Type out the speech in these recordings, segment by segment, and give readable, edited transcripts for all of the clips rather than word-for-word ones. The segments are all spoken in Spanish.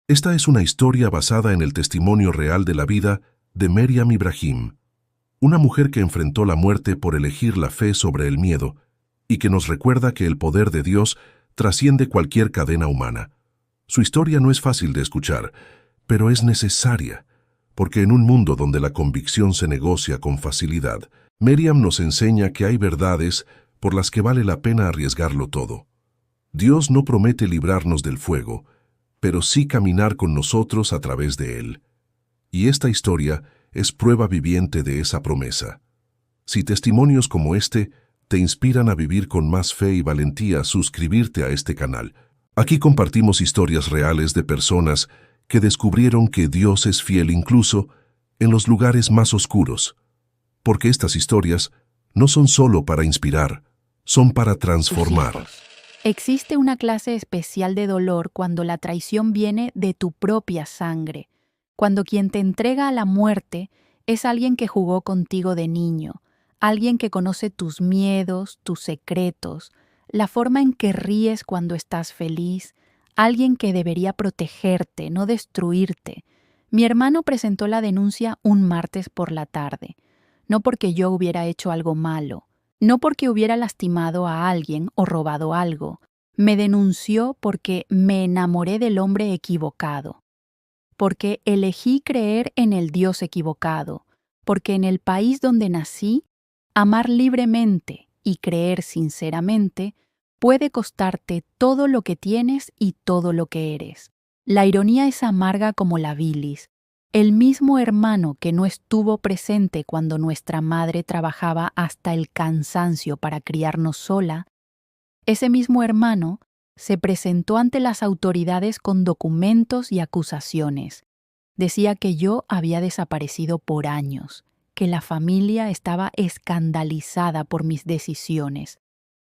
Esta es una historia basada en el testimonio real de la vida de Meriam Ibrahim, una mujer que enfrentó la muerte por elegir la fe sobre el miedo y que nos recuerda que el poder de Dios trasciende cualquier cadena humana. Su historia no es fácil de escuchar, pero es necesaria, porque en un mundo donde la convicción se negocia con facilidad, Meriam nos enseña que hay verdades por las que vale la pena arriesgarlo todo. Dios no promete librarnos del fuego, pero sí caminar con nosotros a través de él. Y esta historia es prueba viviente de esa promesa. Si testimonios como este te inspiran a vivir con más fe y valentía, suscribirte a este canal. Aquí compartimos historias reales de personas que descubrieron que Dios es fiel incluso en los lugares más oscuros, porque estas historias no son solo para inspirar, son para Tus transformar. hijos. Existe una clase especial de dolor cuando la traición viene de tu propia sangre, cuando quien te entrega a la muerte es alguien que jugó contigo de niño, alguien que conoce tus miedos, tus secretos, la forma en que ríes cuando estás feliz, alguien que debería protegerte, no destruirte. Mi hermano presentó la denuncia un martes por la tarde, no porque yo hubiera hecho algo malo, no porque hubiera lastimado a alguien o robado algo. Me denunció porque me enamoré del hombre equivocado, porque elegí creer en el Dios equivocado, porque en el país donde nací, amar libremente y creer sinceramente puede costarte todo lo que tienes y todo lo que eres. La ironía es amarga como la bilis. El mismo hermano que no estuvo presente cuando nuestra madre trabajaba hasta el cansancio para criarnos sola, ese mismo hermano se presentó ante las autoridades con documentos y acusaciones. Decía que yo había desaparecido por años, que la familia estaba escandalizada por mis decisiones,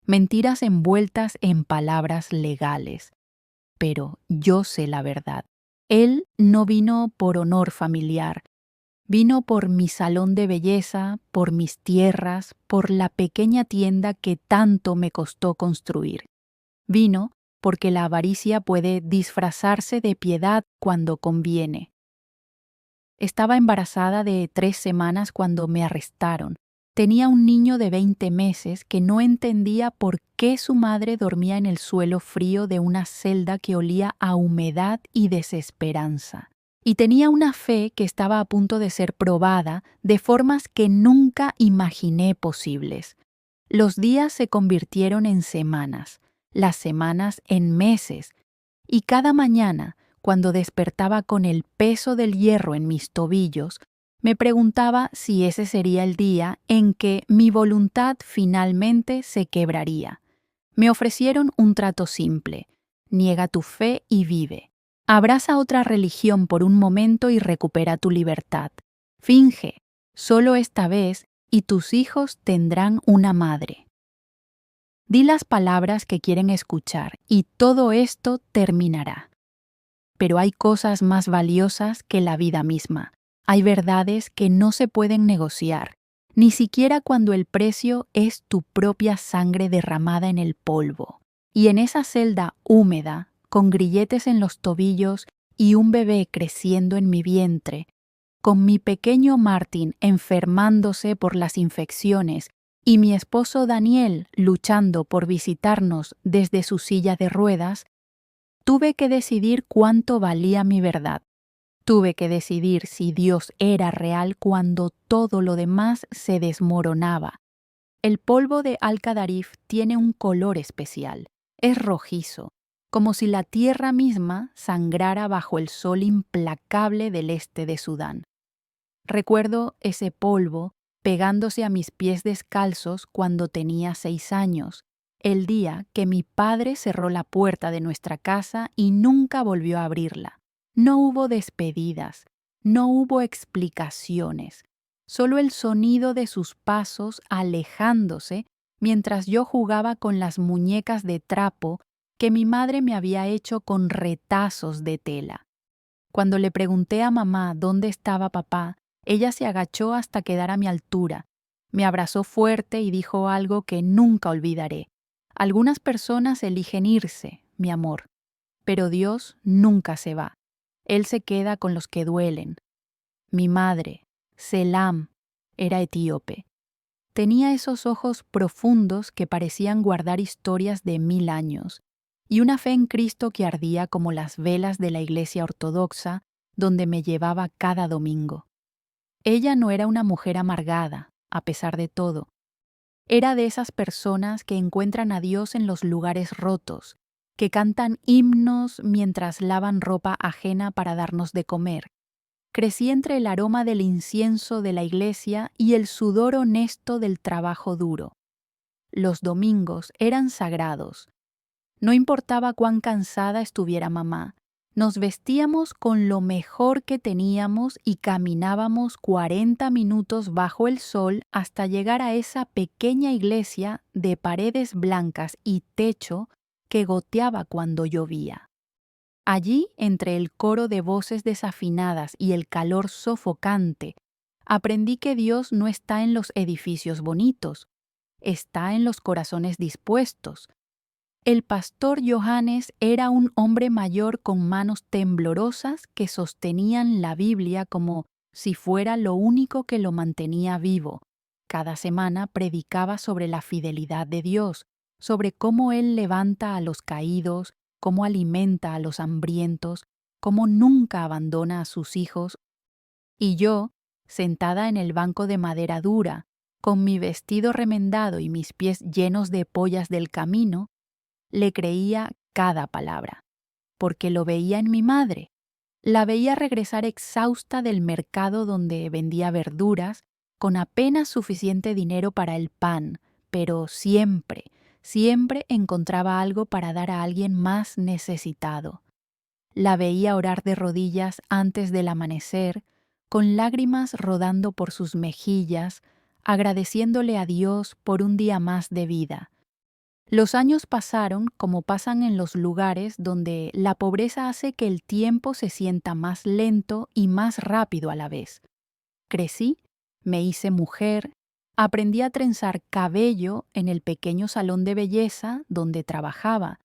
mentiras envueltas en palabras legales. Pero yo sé la verdad. Él no vino por honor familiar, vino por mi salón de belleza, por mis tierras, por la pequeña tienda que tanto me costó construir. Vino porque la avaricia puede disfrazarse de piedad cuando conviene. Estaba embarazada de 3 semanas cuando me arrestaron. Tenía un niño de 20 meses que no entendía por qué su madre dormía en el suelo frío de una celda que olía a humedad y desesperanza. Y tenía una fe que estaba a punto de ser probada de formas que nunca imaginé posibles. Los días se convirtieron en semanas, las semanas en meses, y cada mañana, cuando despertaba con el peso del hierro en mis tobillos, me preguntaba si ese sería el día en que mi voluntad finalmente se quebraría. Me ofrecieron un trato simple: niega tu fe y vive. Abraza otra religión por un momento y recupera tu libertad. Finge, solo esta vez, y tus hijos tendrán una madre. Di las palabras que quieren escuchar y todo esto terminará. Pero hay cosas más valiosas que la vida misma. Hay verdades que no se pueden negociar, ni siquiera cuando el precio es tu propia sangre derramada en el polvo. Y en esa celda húmeda, con grilletes en los tobillos y un bebé creciendo en mi vientre, con mi pequeño Martín enfermándose por las infecciones y mi esposo Daniel luchando por visitarnos desde su silla de ruedas, tuve que decidir cuánto valía mi verdad. Tuve que decidir si Dios era real cuando todo lo demás se desmoronaba. El polvo de Al-Qadarif tiene un color especial. Es rojizo, como si la tierra misma sangrara bajo el sol implacable del este de Sudán. Recuerdo ese polvo pegándose a mis pies descalzos cuando tenía 6 años, el día que mi padre cerró la puerta de nuestra casa y nunca volvió a abrirla. No hubo despedidas, no hubo explicaciones, solo el sonido de sus pasos alejándose mientras yo jugaba con las muñecas de trapo que mi madre me había hecho con retazos de tela. Cuando le pregunté a mamá dónde estaba papá, ella se agachó hasta quedar a mi altura, me abrazó fuerte y dijo algo que nunca olvidaré. Algunas personas eligen irse, mi amor, pero Dios nunca se va. Él se queda con los que duelen. Mi madre, Selam, era etíope. Tenía esos ojos profundos que parecían guardar historias de 1000 años, y una fe en Cristo que ardía como las velas de la Iglesia ortodoxa, donde me llevaba cada domingo. Ella no era una mujer amargada, a pesar de todo. Era de esas personas que encuentran a Dios en los lugares rotos, que cantan himnos mientras lavan ropa ajena para darnos de comer. Crecí entre el aroma del incienso de la iglesia y el sudor honesto del trabajo duro. Los domingos eran sagrados. No importaba cuán cansada estuviera mamá, nos vestíamos con lo mejor que teníamos y caminábamos 40 minutos bajo el sol hasta llegar a esa pequeña iglesia de paredes blancas y techo que goteaba cuando llovía. Allí, entre el coro de voces desafinadas y el calor sofocante, aprendí que Dios no está en los edificios bonitos, está en los corazones dispuestos. El pastor Johannes era un hombre mayor con manos temblorosas que sostenían la Biblia como si fuera lo único que lo mantenía vivo. Cada semana predicaba sobre la fidelidad de Dios, sobre cómo Él levanta a los caídos, cómo alimenta a los hambrientos, cómo nunca abandona a sus hijos. Y yo, sentada en el banco de madera dura, con mi vestido remendado y mis pies llenos de pollas del camino, le creía cada palabra, porque lo veía en mi madre. La veía regresar exhausta del mercado donde vendía verduras, con apenas suficiente dinero para el pan, pero siempre encontraba algo para dar a alguien más necesitado. La veía orar de rodillas antes del amanecer, con lágrimas rodando por sus mejillas, agradeciéndole a Dios por un día más de vida. Los años pasaron como pasan en los lugares donde la pobreza hace que el tiempo se sienta más lento y más rápido a la vez. Crecí, me hice mujer, aprendí a trenzar cabello en el pequeño salón de belleza donde trabajaba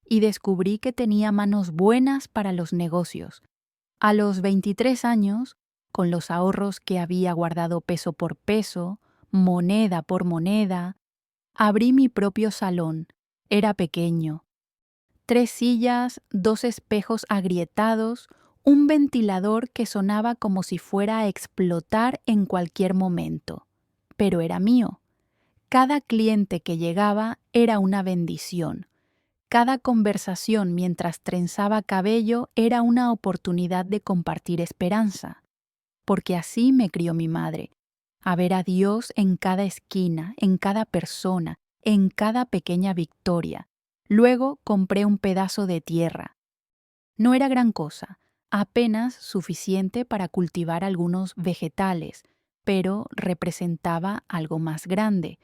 y descubrí que tenía manos buenas para los negocios. A los 23 años, con los ahorros que había guardado peso por peso, moneda por moneda, abrí mi propio salón. Era pequeño. 3 sillas, 2 espejos agrietados, un ventilador que sonaba como si fuera a explotar en cualquier momento. Pero era mío. Cada cliente que llegaba era una bendición. Cada conversación mientras trenzaba cabello era una oportunidad de compartir esperanza. Porque así me crió mi madre. A ver a Dios en cada esquina, en cada persona, en cada pequeña victoria. Luego compré un pedazo de tierra. No era gran cosa, apenas suficiente para cultivar algunos vegetales, pero representaba algo más grande.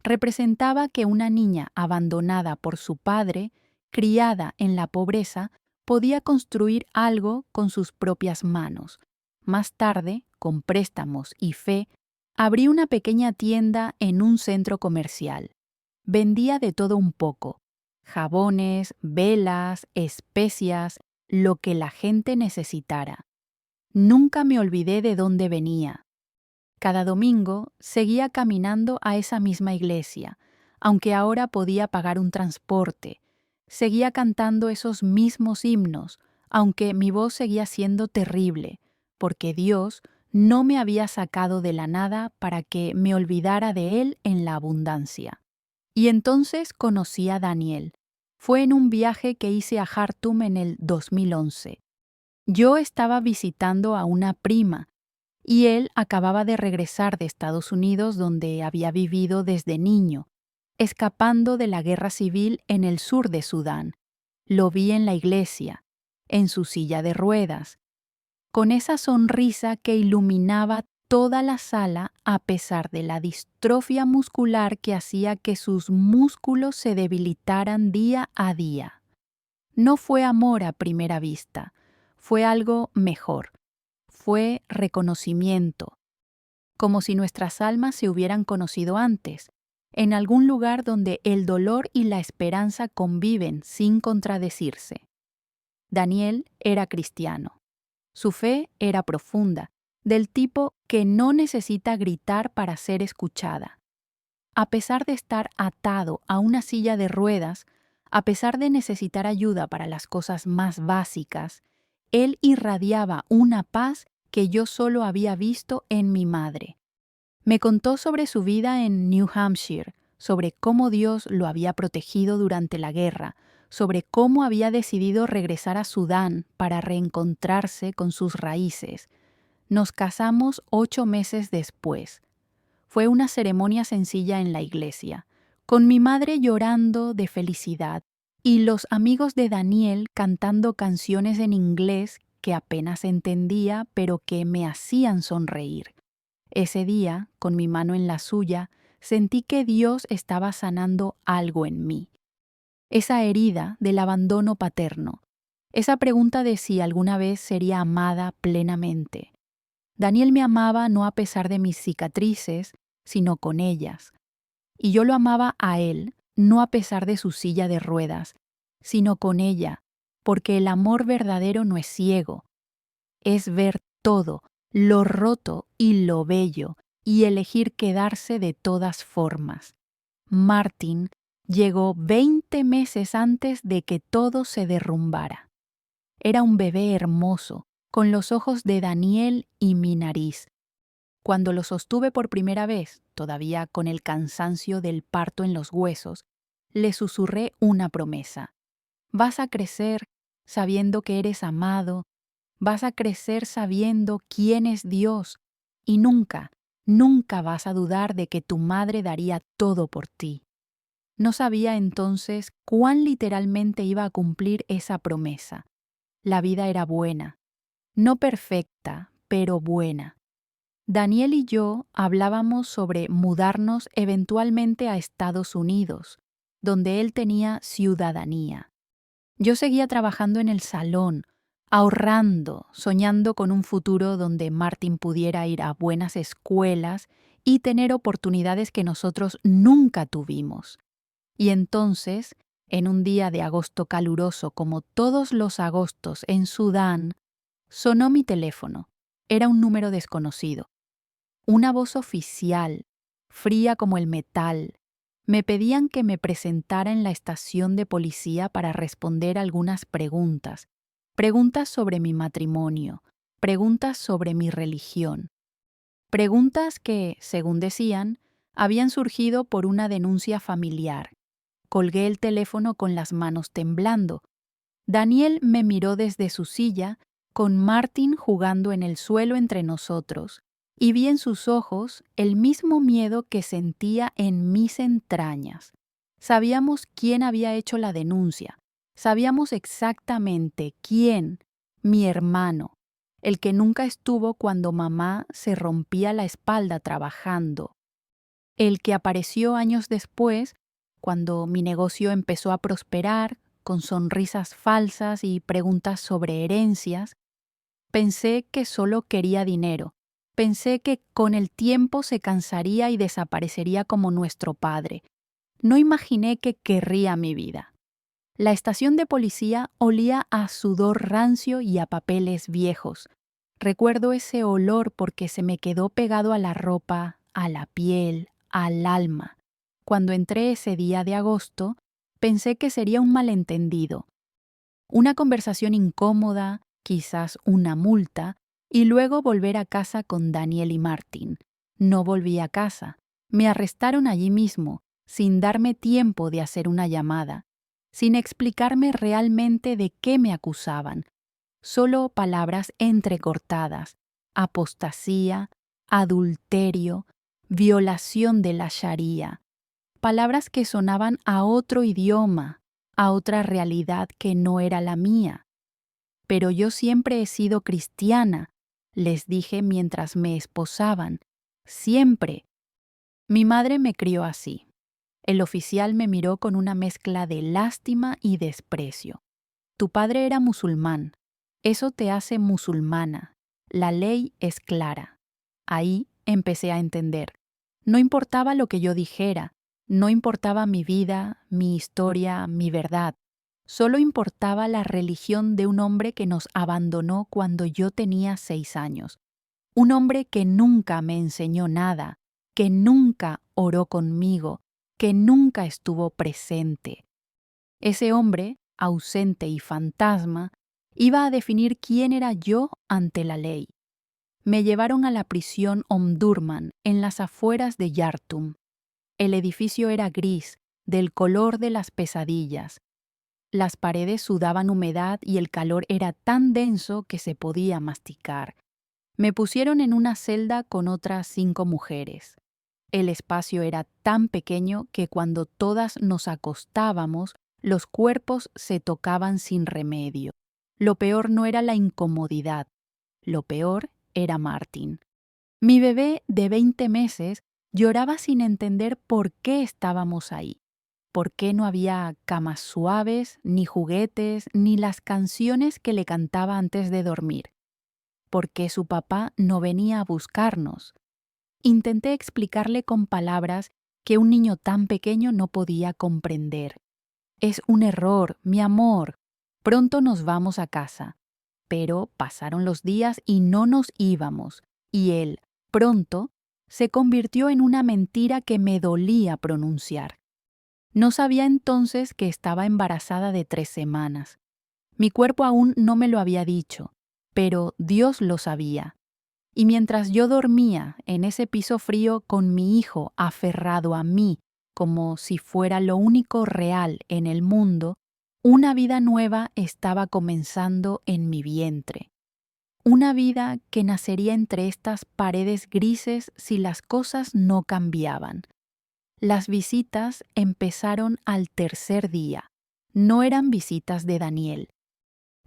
Representaba que una niña abandonada por su padre, criada en la pobreza, podía construir algo con sus propias manos. Más tarde, con préstamos y fe, abrí una pequeña tienda en un centro comercial. Vendía de todo un poco: jabones, velas, especias, lo que la gente necesitara. Nunca me olvidé de dónde venía. Cada domingo seguía caminando a esa misma iglesia, aunque ahora podía pagar un transporte. Seguía cantando esos mismos himnos, aunque mi voz seguía siendo terrible, porque Dios no me había sacado de la nada para que me olvidara de Él en la abundancia. Y entonces conocí a Daniel. Fue en un viaje que hice a Jartum en el 2011. Yo estaba visitando a una prima, y él acababa de regresar de Estados Unidos, donde había vivido desde niño, escapando de la guerra civil en el sur de Sudán. Lo vi en la iglesia, en su silla de ruedas, con esa sonrisa que iluminaba toda la sala a pesar de la distrofia muscular que hacía que sus músculos se debilitaran día a día. No fue amor a primera vista, fue algo mejor. Fue reconocimiento, como si nuestras almas se hubieran conocido antes, en algún lugar donde el dolor y la esperanza conviven sin contradecirse. Daniel era cristiano. Su fe era profunda, del tipo que no necesita gritar para ser escuchada. A pesar de estar atado a una silla de ruedas, a pesar de necesitar ayuda para las cosas más básicas, él irradiaba una paz que yo solo había visto en mi madre. Me contó sobre su vida en New Hampshire, sobre cómo Dios lo había protegido durante la guerra, sobre cómo había decidido regresar a Sudán para reencontrarse con sus raíces. Nos casamos 8 meses después. Fue una ceremonia sencilla en la iglesia, con mi madre llorando de felicidad y los amigos de Daniel cantando canciones en inglés que apenas entendía, pero que me hacían sonreír. Ese día, con mi mano en la suya, sentí que Dios estaba sanando algo en mí. Esa herida del abandono paterno, esa pregunta de si alguna vez sería amada plenamente. Daniel me amaba no a pesar de mis cicatrices, sino con ellas. Y yo lo amaba a él, no a pesar de su silla de ruedas, sino con ella, porque el amor verdadero no es ciego, es ver todo, lo roto y lo bello, y elegir quedarse de todas formas. Martin llegó 20 meses antes de que todo se derrumbara. Era un bebé hermoso, con los ojos de Daniel y mi nariz. Cuando lo sostuve por primera vez, todavía con el cansancio del parto en los huesos, le susurré una promesa. Vas a crecer sabiendo que eres amado, vas a crecer sabiendo quién es Dios y nunca, nunca vas a dudar de que tu madre daría todo por ti. No sabía entonces cuán literalmente iba a cumplir esa promesa. La vida era buena, no perfecta, pero buena. Daniel y yo hablábamos sobre mudarnos eventualmente a Estados Unidos, donde él tenía ciudadanía. Yo seguía trabajando en el salón, ahorrando, soñando con un futuro donde Martin pudiera ir a buenas escuelas y tener oportunidades que nosotros nunca tuvimos. Y entonces, en un día de agosto caluroso como todos los agostos en Sudán, sonó mi teléfono. Era un número desconocido. Una voz oficial, fría como el metal. Me pedían que me presentara en la estación de policía para responder algunas preguntas. Preguntas sobre mi matrimonio, preguntas sobre mi religión. Preguntas que, según decían, habían surgido por una denuncia familiar. Colgué el teléfono con las manos temblando. Daniel me miró desde su silla, con Martin jugando en el suelo entre nosotros, y vi en sus ojos el mismo miedo que sentía en mis entrañas. Sabíamos quién había hecho la denuncia. Sabíamos exactamente quién, mi hermano, el que nunca estuvo cuando mamá se rompía la espalda trabajando, el que apareció años después, cuando mi negocio empezó a prosperar, con sonrisas falsas y preguntas sobre herencias. Pensé que solo quería dinero. Pensé que con el tiempo se cansaría y desaparecería como nuestro padre. No imaginé que querría mi vida. La estación de policía olía a sudor rancio y a papeles viejos. Recuerdo ese olor porque se me quedó pegado a la ropa, a la piel, al alma. Cuando entré ese día de agosto, pensé que sería un malentendido. Una conversación incómoda, quizás una multa, y luego volver a casa con Daniel y Martin. No volví a casa. Me arrestaron allí mismo, sin darme tiempo de hacer una llamada, sin explicarme realmente de qué me acusaban. Solo palabras entrecortadas: apostasía, adulterio, violación de la Sharía. Palabras que sonaban a otro idioma, a otra realidad que no era la mía. Pero yo siempre he sido cristiana, les dije mientras me esposaban. Siempre. Mi madre me crió así. El oficial me miró con una mezcla de lástima y desprecio. Tu padre era musulmán. Eso te hace musulmana. La ley es clara. Ahí empecé a entender. No importaba lo que yo dijera, no importaba mi vida, mi historia, mi verdad. Solo importaba la religión de un hombre que nos abandonó cuando yo tenía 6 años. Un hombre que nunca me enseñó nada, que nunca oró conmigo, que nunca estuvo presente. Ese hombre, ausente y fantasma, iba a definir quién era yo ante la ley. Me llevaron a la prisión Omdurman, en las afueras de Yartum. El edificio era gris, del color de las pesadillas. Las paredes sudaban humedad y el calor era tan denso que se podía masticar. Me pusieron en una celda con otras 5 mujeres. El espacio era tan pequeño que cuando todas nos acostábamos, los cuerpos se tocaban sin remedio. Lo peor no era la incomodidad, lo peor era Martin. Mi bebé de 20 meses lloraba sin entender por qué estábamos ahí. ¿Por qué no había camas suaves, ni juguetes, ni las canciones que le cantaba antes de dormir? ¿Por qué su papá no venía a buscarnos? Intenté explicarle con palabras que un niño tan pequeño no podía comprender. Es un error, mi amor. Pronto nos vamos a casa. Pero pasaron los días y no nos íbamos, y él, pronto, se convirtió en una mentira que me dolía pronunciar. No sabía entonces que estaba embarazada de 3 semanas. Mi cuerpo aún no me lo había dicho, pero Dios lo sabía. Y mientras yo dormía en ese piso frío con mi hijo aferrado a mí como si fuera lo único real en el mundo, una vida nueva estaba comenzando en mi vientre. Una vida que nacería entre estas paredes grises si las cosas no cambiaban. Las visitas empezaron al tercer día. No eran visitas de Daniel.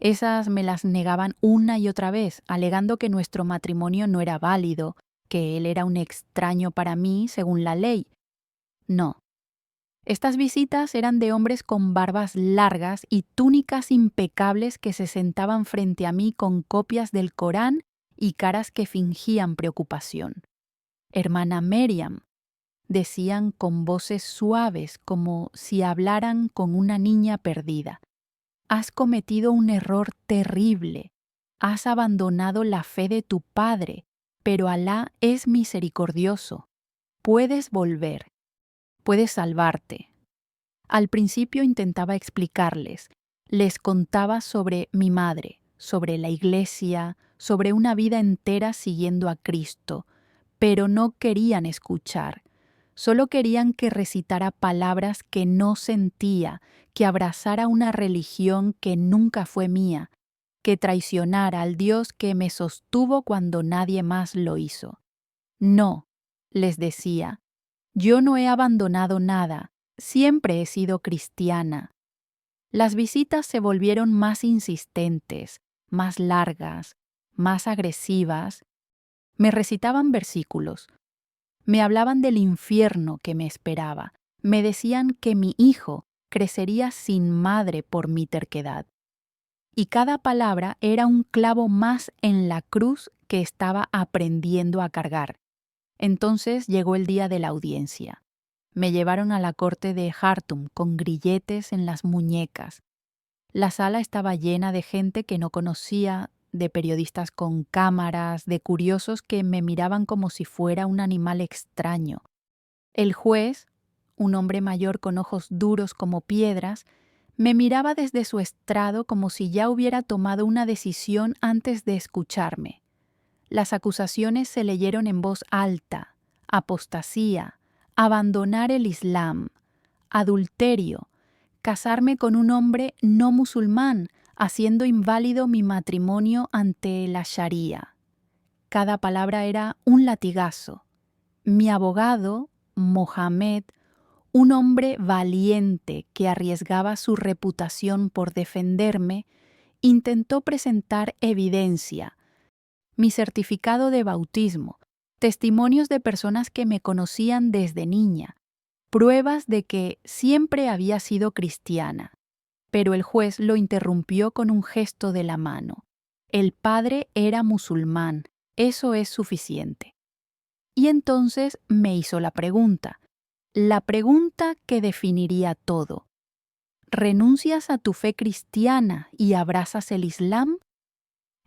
Esas me las negaban una y otra vez, alegando que nuestro matrimonio no era válido, que él era un extraño para mí según la ley. No. Estas visitas eran de hombres con barbas largas y túnicas impecables que se sentaban frente a mí con copias del Corán y caras que fingían preocupación. Hermana Miriam, decían con voces suaves como si hablaran con una niña perdida. Has cometido un error terrible. Has abandonado la fe de tu padre, pero Alá es misericordioso. Puedes volver. Puedes salvarte. Al principio intentaba explicarles. Les contaba sobre mi madre, sobre la iglesia, sobre una vida entera siguiendo a Cristo, pero no querían escuchar. Solo querían que recitara palabras que no sentía, que abrazara una religión que nunca fue mía, que traicionara al Dios que me sostuvo cuando nadie más lo hizo. No, les decía, yo no he abandonado nada, siempre he sido cristiana. Las visitas se volvieron más insistentes, más largas, más agresivas. Me recitaban versículos. Me hablaban del infierno que me esperaba. Me decían que mi hijo crecería sin madre por mi terquedad. Y cada palabra era un clavo más en la cruz que estaba aprendiendo a cargar. Entonces llegó el día de la audiencia. Me llevaron a la corte de Jartum con grilletes en las muñecas. La sala estaba llena de gente que no conocía, de periodistas con cámaras, de curiosos que me miraban como si fuera un animal extraño. El juez, un hombre mayor con ojos duros como piedras, me miraba desde su estrado como si ya hubiera tomado una decisión antes de escucharme. Las acusaciones se leyeron en voz alta: apostasía, abandonar el Islam, adulterio, casarme con un hombre no musulmán, haciendo inválido mi matrimonio ante la Sharia. Cada palabra era un latigazo. Mi abogado, Mohamed, un hombre valiente que arriesgaba su reputación por defenderme, intentó presentar evidencia, mi certificado de bautismo, testimonios de personas que me conocían desde niña, pruebas de que siempre había sido cristiana. Pero el juez lo interrumpió con un gesto de la mano. El padre era musulmán, eso es suficiente. Y entonces me hizo la pregunta que definiría todo. ¿Renuncias a tu fe cristiana y abrazas el Islam?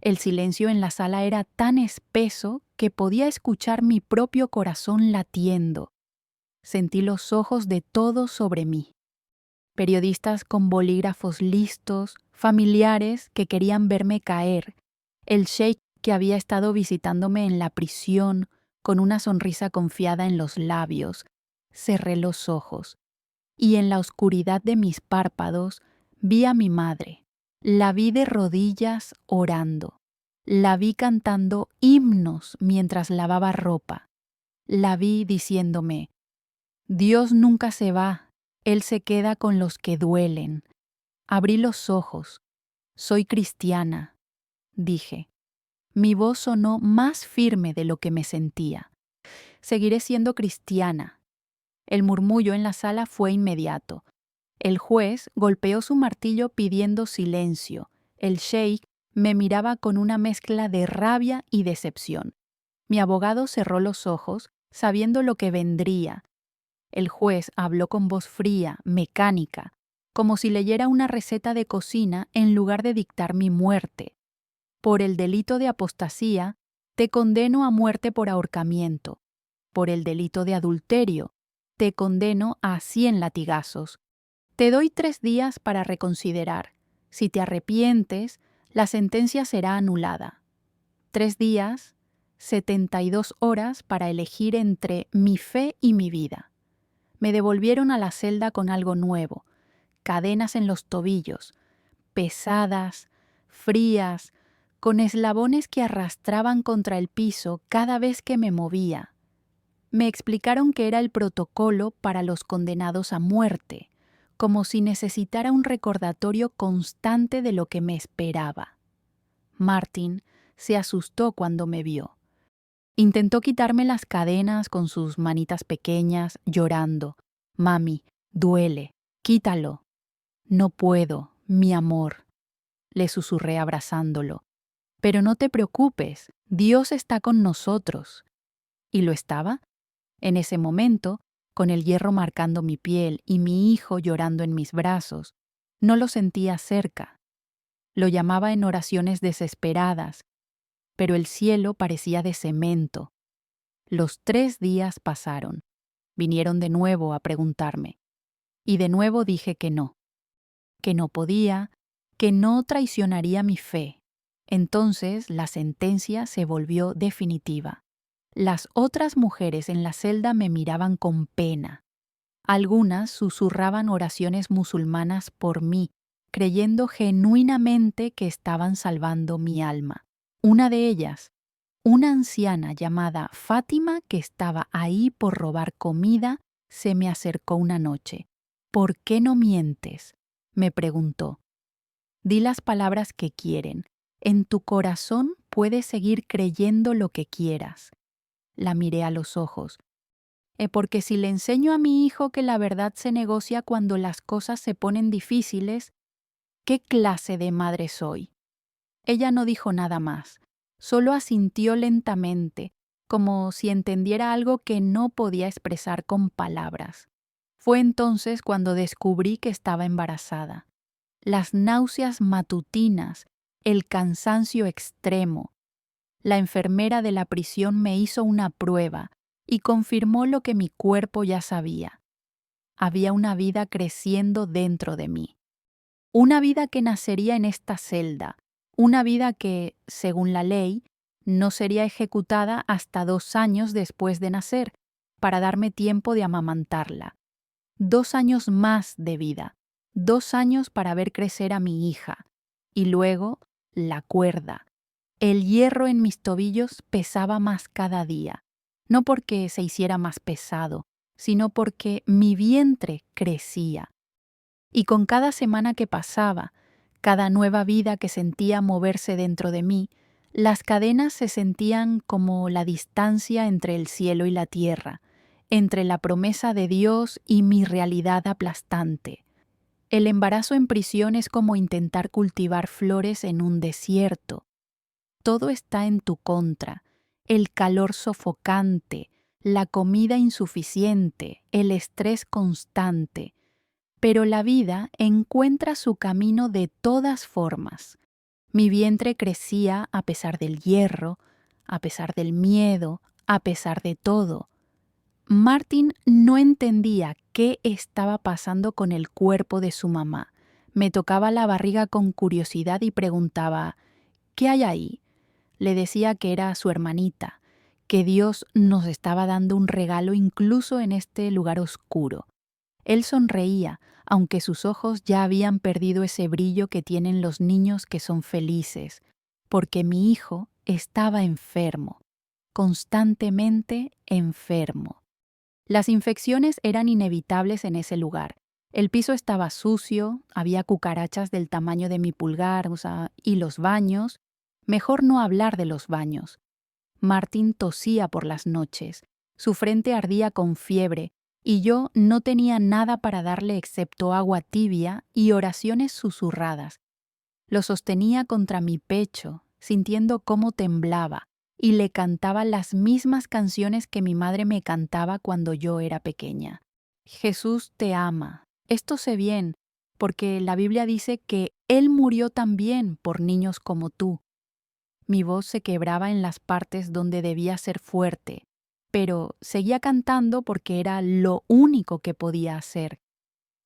El silencio en la sala era tan espeso que podía escuchar mi propio corazón latiendo. Sentí los ojos de todos sobre mí. Periodistas con bolígrafos listos, familiares que querían verme caer, el sheikh que había estado visitándome en la prisión con una sonrisa confiada en los labios. Cerré los ojos y en la oscuridad de mis párpados vi a mi madre. La vi de rodillas orando. La vi cantando himnos mientras lavaba ropa. La vi diciéndome: Dios nunca se va, Él se queda con los que duelen. Abrí los ojos. Soy cristiana, dije. Mi voz sonó más firme de lo que me sentía. Seguiré siendo cristiana. El murmullo en la sala fue inmediato. El juez golpeó su martillo pidiendo silencio. El sheikh me miraba con una mezcla de rabia y decepción. Mi abogado cerró los ojos, sabiendo lo que vendría. El juez habló con voz fría, mecánica, como si leyera una receta de cocina en lugar de dictar mi muerte. Por el delito de apostasía, te condeno a muerte por ahorcamiento. Por el delito de adulterio, te condeno a 100 latigazos. Te doy 3 días para reconsiderar. Si te arrepientes, la sentencia será anulada. 3 días, 72 horas para elegir entre mi fe y mi vida. Me devolvieron a la celda con algo nuevo: cadenas en los tobillos, pesadas, frías, con eslabones que arrastraban contra el piso cada vez que me movía. Me explicaron que era el protocolo para los condenados a muerte, como si necesitara un recordatorio constante de lo que me esperaba. Martin se asustó cuando me vio. Intentó quitarme las cadenas con sus manitas pequeñas, llorando. «Mami, duele, quítalo». «No puedo, mi amor», le susurré abrazándolo. «Pero no te preocupes, Dios está con nosotros». ¿Y lo estaba? En ese momento, con el hierro marcando mi piel y mi hijo llorando en mis brazos, no lo sentía cerca. Lo llamaba en oraciones desesperadas, pero el cielo parecía de cemento. Los 3 días pasaron. Vinieron de nuevo a preguntarme. Y de nuevo dije que no podía, que no traicionaría mi fe. Entonces la sentencia se volvió definitiva. Las otras mujeres en la celda me miraban con pena. Algunas susurraban oraciones musulmanas por mí, creyendo genuinamente que estaban salvando mi alma. Una de ellas, una anciana llamada Fátima, que estaba ahí por robar comida, se me acercó una noche. «¿Por qué no mientes?», me preguntó. «Di las palabras que quieren. En tu corazón puedes seguir creyendo lo que quieras». La miré a los ojos. Porque si le enseño a mi hijo que la verdad se negocia cuando las cosas se ponen difíciles, ¿qué clase de madre soy?». Ella no dijo nada más. Solo asintió lentamente, como si entendiera algo que no podía expresar con palabras. Fue entonces cuando descubrí que estaba embarazada. Las náuseas matutinas, el cansancio extremo. La enfermera de la prisión me hizo una prueba y confirmó lo que mi cuerpo ya sabía. Había una vida creciendo dentro de mí. Una vida que nacería en esta celda. Una vida que, según la ley, no sería ejecutada hasta 2 años después de nacer, para darme tiempo de amamantarla. 2 años más de vida, 2 años para ver crecer a mi hija. Y luego, la cuerda. El hierro en mis tobillos pesaba más cada día, no porque se hiciera más pesado, sino porque mi vientre crecía. Y con cada semana que pasaba, cada nueva vida que sentía moverse dentro de mí, las cadenas se sentían como la distancia entre el cielo y la tierra, entre la promesa de Dios y mi realidad aplastante. El embarazo en prisión es como intentar cultivar flores en un desierto. Todo está en tu contra: el calor sofocante, la comida insuficiente, el estrés constante. Pero la vida encuentra su camino de todas formas. Mi vientre crecía a pesar del hierro, a pesar del miedo, a pesar de todo. Martin no entendía qué estaba pasando con el cuerpo de su mamá. Me tocaba la barriga con curiosidad y preguntaba, ¿qué hay ahí? Le decía que era su hermanita, que Dios nos estaba dando un regalo incluso en este lugar oscuro. Él sonreía, aunque sus ojos ya habían perdido ese brillo que tienen los niños que son felices, porque mi hijo estaba enfermo, constantemente enfermo. Las infecciones eran inevitables en ese lugar. El piso estaba sucio, había cucarachas del tamaño de mi pulgar, y los baños. Mejor no hablar de los baños. Martin tosía por las noches, su frente ardía con fiebre, y yo no tenía nada para darle excepto agua tibia y oraciones susurradas. Lo sostenía contra mi pecho, sintiendo cómo temblaba, y le cantaba las mismas canciones que mi madre me cantaba cuando yo era pequeña. Jesús te ama. Esto sé bien, porque la Biblia dice que Él murió también por niños como tú. Mi voz se quebraba en las partes donde debía ser fuerte, pero seguía cantando porque era lo único que podía hacer.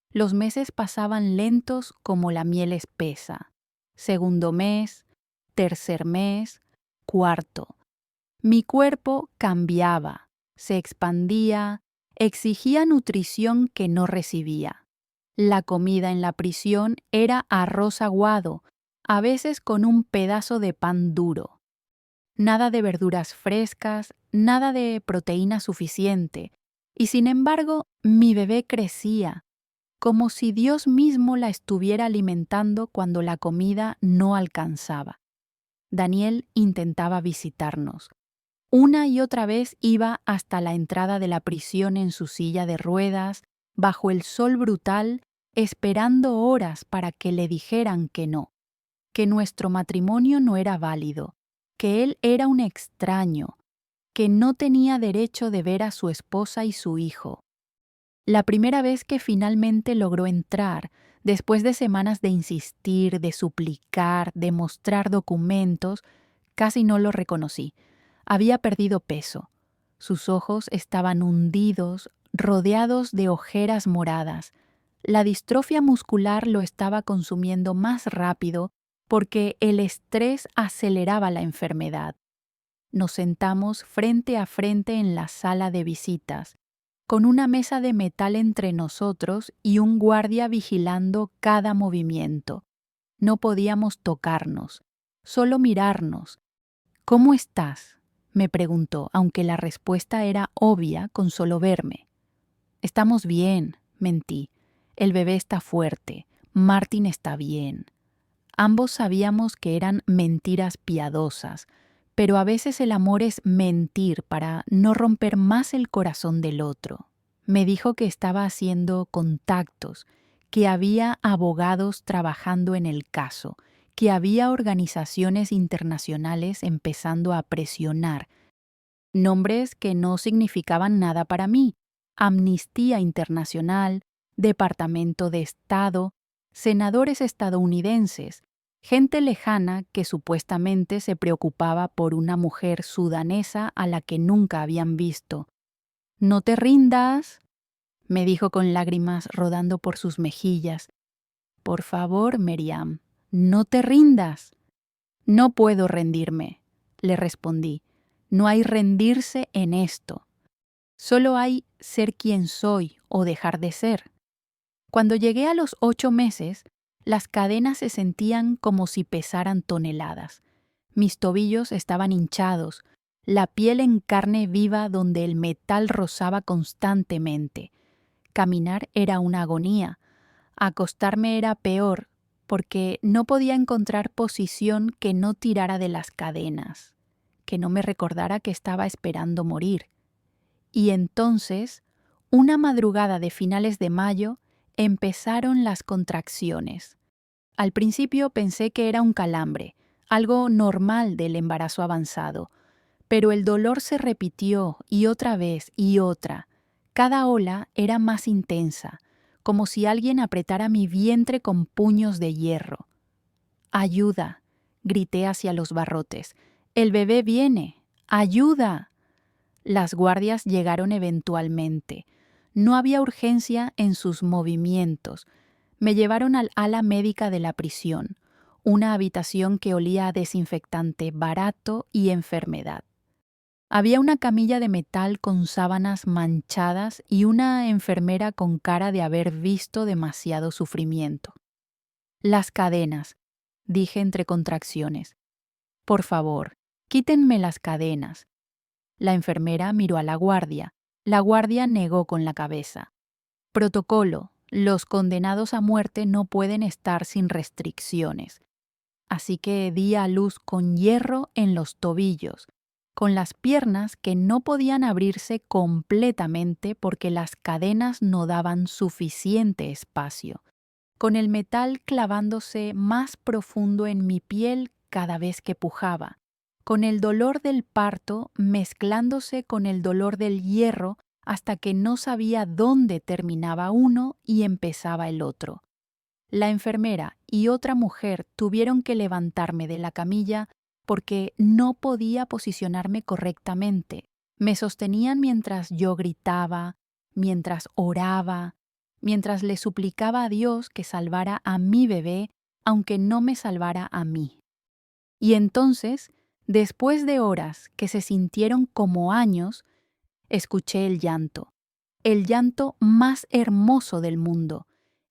Los meses pasaban lentos como la miel espesa. Segundo mes, tercer mes, cuarto. Mi cuerpo cambiaba, se expandía, exigía nutrición que no recibía. La comida en la prisión era arroz aguado, a veces con un pedazo de pan duro. Nada de verduras frescas, nada de proteína suficiente. Y sin embargo, mi bebé crecía, como si Dios mismo la estuviera alimentando cuando la comida no alcanzaba. Daniel intentaba visitarnos. Una y otra vez iba hasta la entrada de la prisión en su silla de ruedas, bajo el sol brutal, esperando horas para que le dijeran que no, que nuestro matrimonio no era válido, que él era un extraño, que no tenía derecho de ver a su esposa y su hijo. La primera vez que finalmente logró entrar, después de semanas de insistir, de suplicar, de mostrar documentos, casi no lo reconocí. Había perdido peso. Sus ojos estaban hundidos, rodeados de ojeras moradas. La distrofia muscular lo estaba consumiendo más rápido porque el estrés aceleraba la enfermedad. Nos sentamos frente a frente en la sala de visitas, con una mesa de metal entre nosotros y un guardia vigilando cada movimiento. No podíamos tocarnos, solo mirarnos. ¿Cómo estás?, me preguntó, aunque la respuesta era obvia con solo verme. Estamos bien, mentí. El bebé está fuerte. Martin está bien. Ambos sabíamos que eran mentiras piadosas, pero a veces el amor es mentir para no romper más el corazón del otro. Me dijo que estaba haciendo contactos, que había abogados trabajando en el caso, que había organizaciones internacionales empezando a presionar. Nombres que no significaban nada para mí: Amnistía Internacional, Departamento de Estado, senadores estadounidenses, gente lejana que supuestamente se preocupaba por una mujer sudanesa a la que nunca habían visto. «No te rindas», me dijo con lágrimas rodando por sus mejillas. «Por favor, Meriam, no te rindas». «No puedo rendirme», le respondí. «No hay rendirse en esto. Solo hay ser quien soy o dejar de ser». Cuando llegué a los 8 meses, las cadenas se sentían como si pesaran toneladas. Mis tobillos estaban hinchados, la piel en carne viva donde el metal rozaba constantemente. Caminar era una agonía. Acostarme era peor, porque no podía encontrar posición que no tirara de las cadenas, que no me recordara que estaba esperando morir. Y entonces, una madrugada de finales de mayo, empezaron las contracciones. Al principio pensé que era un calambre, algo normal del embarazo avanzado, pero el dolor se repitió y otra vez y otra. Cada ola era más intensa, como si alguien apretara mi vientre con puños de hierro. ¡Ayuda!, grité hacia los barrotes. ¡El bebé viene! ¡Ayuda! Las guardias llegaron eventualmente. No había urgencia en sus movimientos. Me llevaron al ala médica de la prisión, una habitación que olía a desinfectante barato y enfermedad. Había una camilla de metal con sábanas manchadas y una enfermera con cara de haber visto demasiado sufrimiento. Las cadenas, dije entre contracciones. Por favor, quítenme las cadenas. La enfermera miró a la guardia. La guardia negó con la cabeza. Protocolo: los condenados a muerte no pueden estar sin restricciones. Así que di a luz con hierro en los tobillos, con las piernas que no podían abrirse completamente porque las cadenas no daban suficiente espacio, con el metal clavándose más profundo en mi piel cada vez que pujaba, con el dolor del parto mezclándose con el dolor del hierro hasta que no sabía dónde terminaba uno y empezaba el otro. La enfermera y otra mujer tuvieron que levantarme de la camilla porque no podía posicionarme correctamente. Me sostenían mientras yo gritaba, mientras oraba, mientras le suplicaba a Dios que salvara a mi bebé, aunque no me salvara a mí. Y entonces, después de horas que se sintieron como años, escuché el llanto más hermoso del mundo,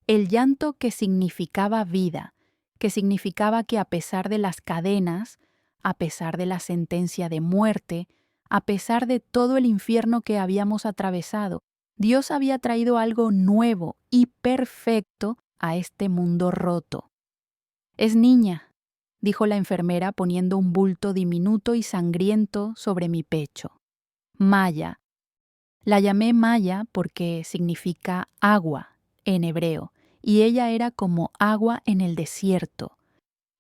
el llanto que significaba vida, que significaba que a pesar de las cadenas, a pesar de la sentencia de muerte, a pesar de todo el infierno que habíamos atravesado, Dios había traído algo nuevo y perfecto a este mundo roto. «Es niña», dijo la enfermera poniendo un bulto diminuto y sangriento sobre mi pecho. «Maya». La llamé Maya porque significa agua en hebreo, y ella era como agua en el desierto,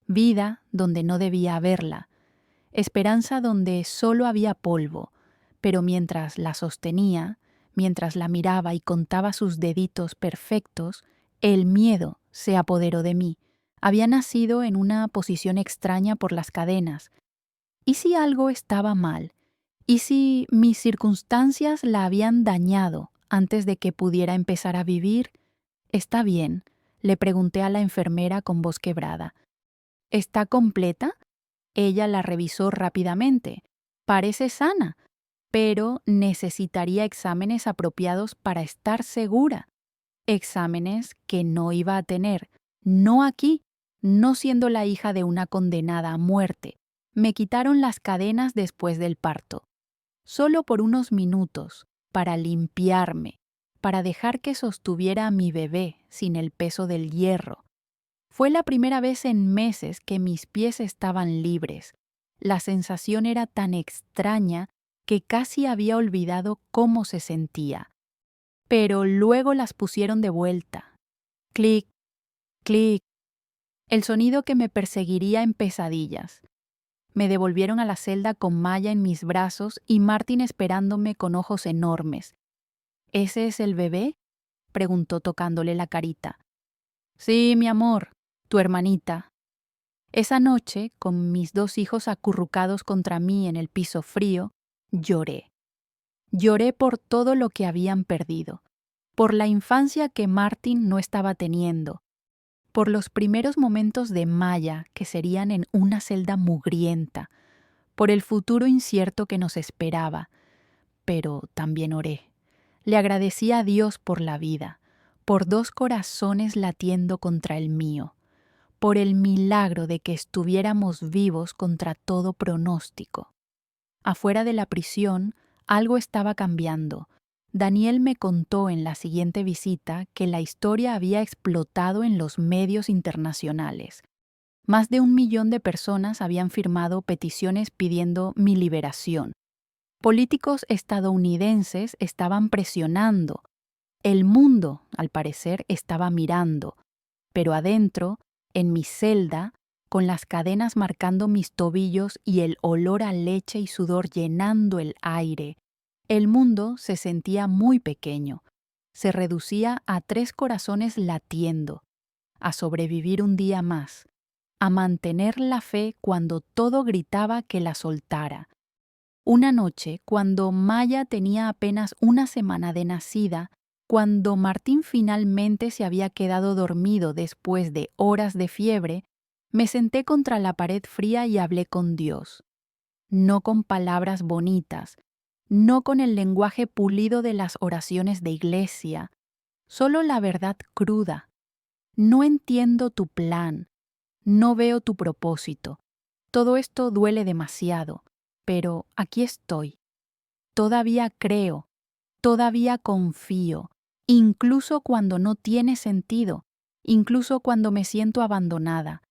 vida donde no debía haberla, esperanza donde solo había polvo, pero mientras la sostenía, mientras la miraba y contaba sus deditos perfectos, el miedo se apoderó de mí. Había nacido en una posición extraña por las cadenas. ¿Y si algo estaba mal? ¿Y si mis circunstancias la habían dañado antes de que pudiera empezar a vivir? «¿Está bien?», le pregunté a la enfermera con voz quebrada. «¿Está completa?». Ella la revisó rápidamente. «Parece sana, pero necesitaría exámenes apropiados para estar segura». Exámenes que no iba a tener, no aquí, no siendo la hija de una condenada a muerte. Me quitaron las cadenas después del parto. Solo por unos minutos, para limpiarme, para dejar que sostuviera a mi bebé sin el peso del hierro. Fue la primera vez en meses que mis pies estaban libres. La sensación era tan extraña que casi había olvidado cómo se sentía. Pero luego las pusieron de vuelta. Clic, clic. El sonido que me perseguiría en pesadillas. Me devolvieron a la celda con Maya en mis brazos y Martin esperándome con ojos enormes. «¿Ese es el bebé?», preguntó tocándole la carita. «Sí, mi amor, tu hermanita». Esa noche, con mis 2 hijos acurrucados contra mí en el piso frío, lloré. Lloré por todo lo que habían perdido, por la infancia que Martin no estaba teniendo, por los primeros momentos de Maya que serían en una celda mugrienta, por el futuro incierto que nos esperaba. Pero también oré. Le agradecí a Dios por la vida, por 2 corazones latiendo contra el mío, por el milagro de que estuviéramos vivos contra todo pronóstico. Afuera de la prisión, algo estaba cambiando. Daniel me contó en la siguiente visita que la historia había explotado en los medios internacionales. Más de 1 millón de personas habían firmado peticiones pidiendo mi liberación. Políticos estadounidenses estaban presionando. El mundo, al parecer, estaba mirando. Pero adentro, en mi celda, con las cadenas marcando mis tobillos y el olor a leche y sudor llenando el aire, el mundo se sentía muy pequeño. se reducía a 3 corazones latiendo, a sobrevivir un día más, a mantener la fe cuando todo gritaba que la soltara. Una noche, cuando Maya tenía apenas una semana de nacida, cuando Martín finalmente se había quedado dormido después de horas de fiebre, me senté contra la pared fría y hablé con Dios. No con palabras bonitas, no con el lenguaje pulido de las oraciones de iglesia, solo la verdad cruda. No entiendo tu plan, no veo tu propósito. Todo esto duele demasiado, pero aquí estoy. Todavía creo, todavía confío, incluso cuando no tiene sentido, incluso cuando me siento abandonada.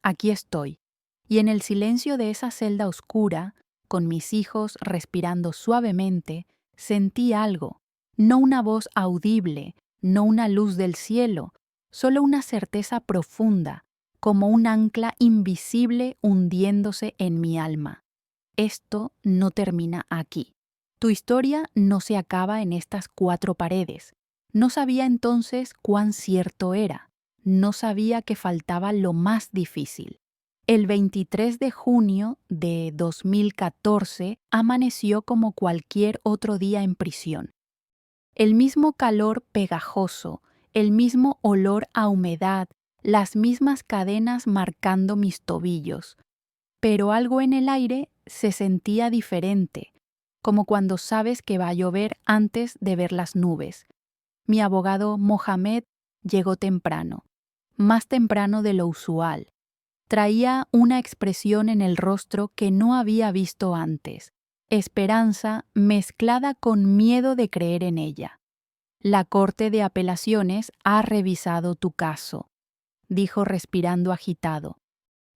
Aquí estoy, y en el silencio de esa celda oscura, con mis hijos respirando suavemente, sentí algo, no una voz audible, no una luz del cielo, solo una certeza profunda, como un ancla invisible hundiéndose en mi alma. Esto no termina aquí. Tu historia no se acaba en estas 4 paredes. No sabía entonces cuán cierto era. No sabía que faltaba lo más difícil. El 23 de junio de 2014 amaneció como cualquier otro día en prisión. El mismo calor pegajoso, el mismo olor a humedad, las mismas cadenas marcando mis tobillos. Pero algo en el aire se sentía diferente, como cuando sabes que va a llover antes de ver las nubes. Mi abogado Mohamed llegó temprano, más temprano de lo usual. Traía una expresión en el rostro que no había visto antes, esperanza mezclada con miedo de creer en ella. La Corte de Apelaciones ha revisado tu caso, dijo respirando agitado.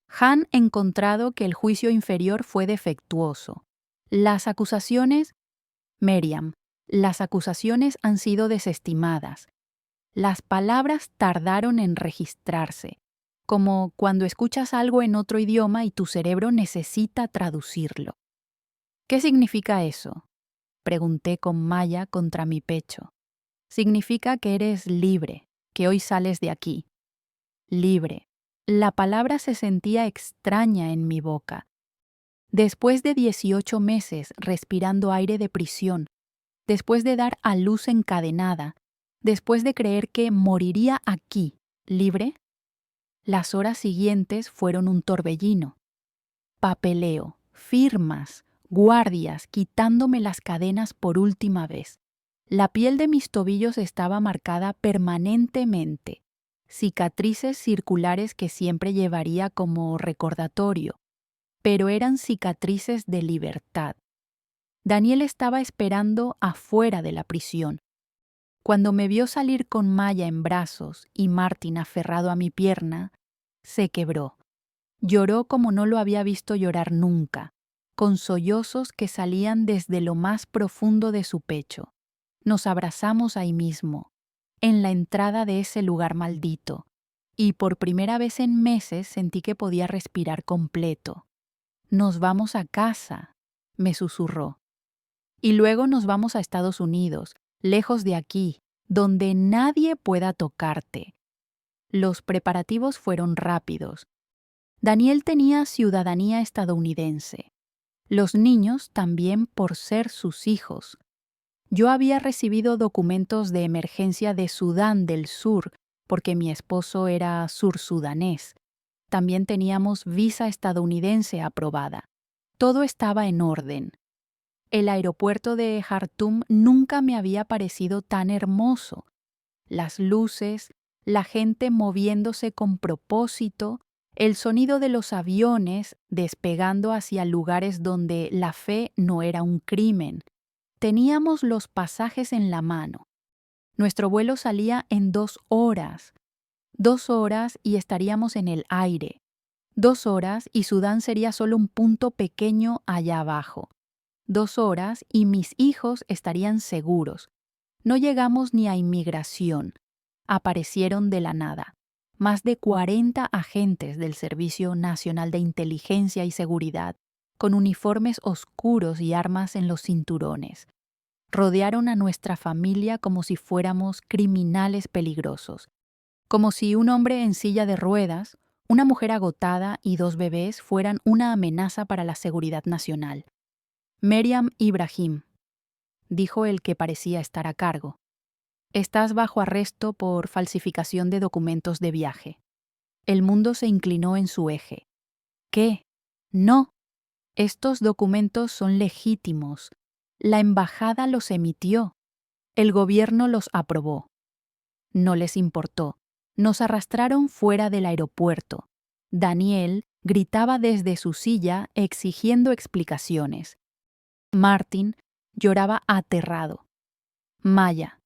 Han encontrado que el juicio inferior fue defectuoso. Las acusaciones, Meriam, las acusaciones han sido desestimadas. Las palabras tardaron en registrarse, como cuando escuchas algo en otro idioma y tu cerebro necesita traducirlo. ¿Qué significa eso? Pregunté con Maya contra mi pecho. Significa que eres libre, que hoy sales de aquí. Libre. La palabra se sentía extraña en mi boca. Después de 18 meses respirando aire de prisión, después de dar a luz encadenada, después de creer que moriría aquí, libre, las horas siguientes fueron un torbellino. Papeleo, firmas, guardias quitándome las cadenas por última vez. La piel de mis tobillos estaba marcada permanentemente. Cicatrices circulares que siempre llevaría como recordatorio, pero eran cicatrices de libertad. Daniel estaba esperando afuera de la prisión. Cuando me vio salir con Maya en brazos y Martin aferrado a mi pierna, se quebró. Lloró como no lo había visto llorar nunca, con sollozos que salían desde lo más profundo de su pecho. Nos abrazamos ahí mismo, en la entrada de ese lugar maldito, y por primera vez en meses sentí que podía respirar completo. Nos vamos a casa, me susurró. Y luego nos vamos a Estados Unidos, lejos de aquí, donde nadie pueda tocarte. Los preparativos fueron rápidos. Daniel tenía ciudadanía estadounidense. Los niños también por ser sus hijos. Yo había recibido documentos de emergencia de Sudán del Sur, porque mi esposo era sursudanés. También teníamos visa estadounidense aprobada. Todo estaba en orden. El aeropuerto de Jartum nunca me había parecido tan hermoso. Las luces, la gente moviéndose con propósito, el sonido de los aviones despegando hacia lugares donde la fe no era un crimen. Teníamos los pasajes en la mano. Nuestro vuelo salía en 2 horas. 2 horas y estaríamos en el aire. 2 horas y Sudán sería solo un punto pequeño allá abajo. 2 horas y mis hijos estarían seguros. No llegamos ni a inmigración. Aparecieron de la nada. Más de 40 agentes del Servicio Nacional de Inteligencia y Seguridad, con uniformes oscuros y armas en los cinturones. rodearon a nuestra familia como si fuéramos criminales peligrosos, como si un hombre en silla de ruedas, una mujer agotada y 2 bebés fueran una amenaza para la seguridad nacional. Meriam Ibrahim, dijo el que parecía estar a cargo. Estás bajo arresto por falsificación de documentos de viaje. El mundo se inclinó en su eje. ¿Qué? No. Estos documentos son legítimos. La embajada los emitió. El gobierno los aprobó. No les importó. Nos arrastraron fuera del aeropuerto. Daniel gritaba desde su silla exigiendo explicaciones. Martin lloraba aterrado. Maya,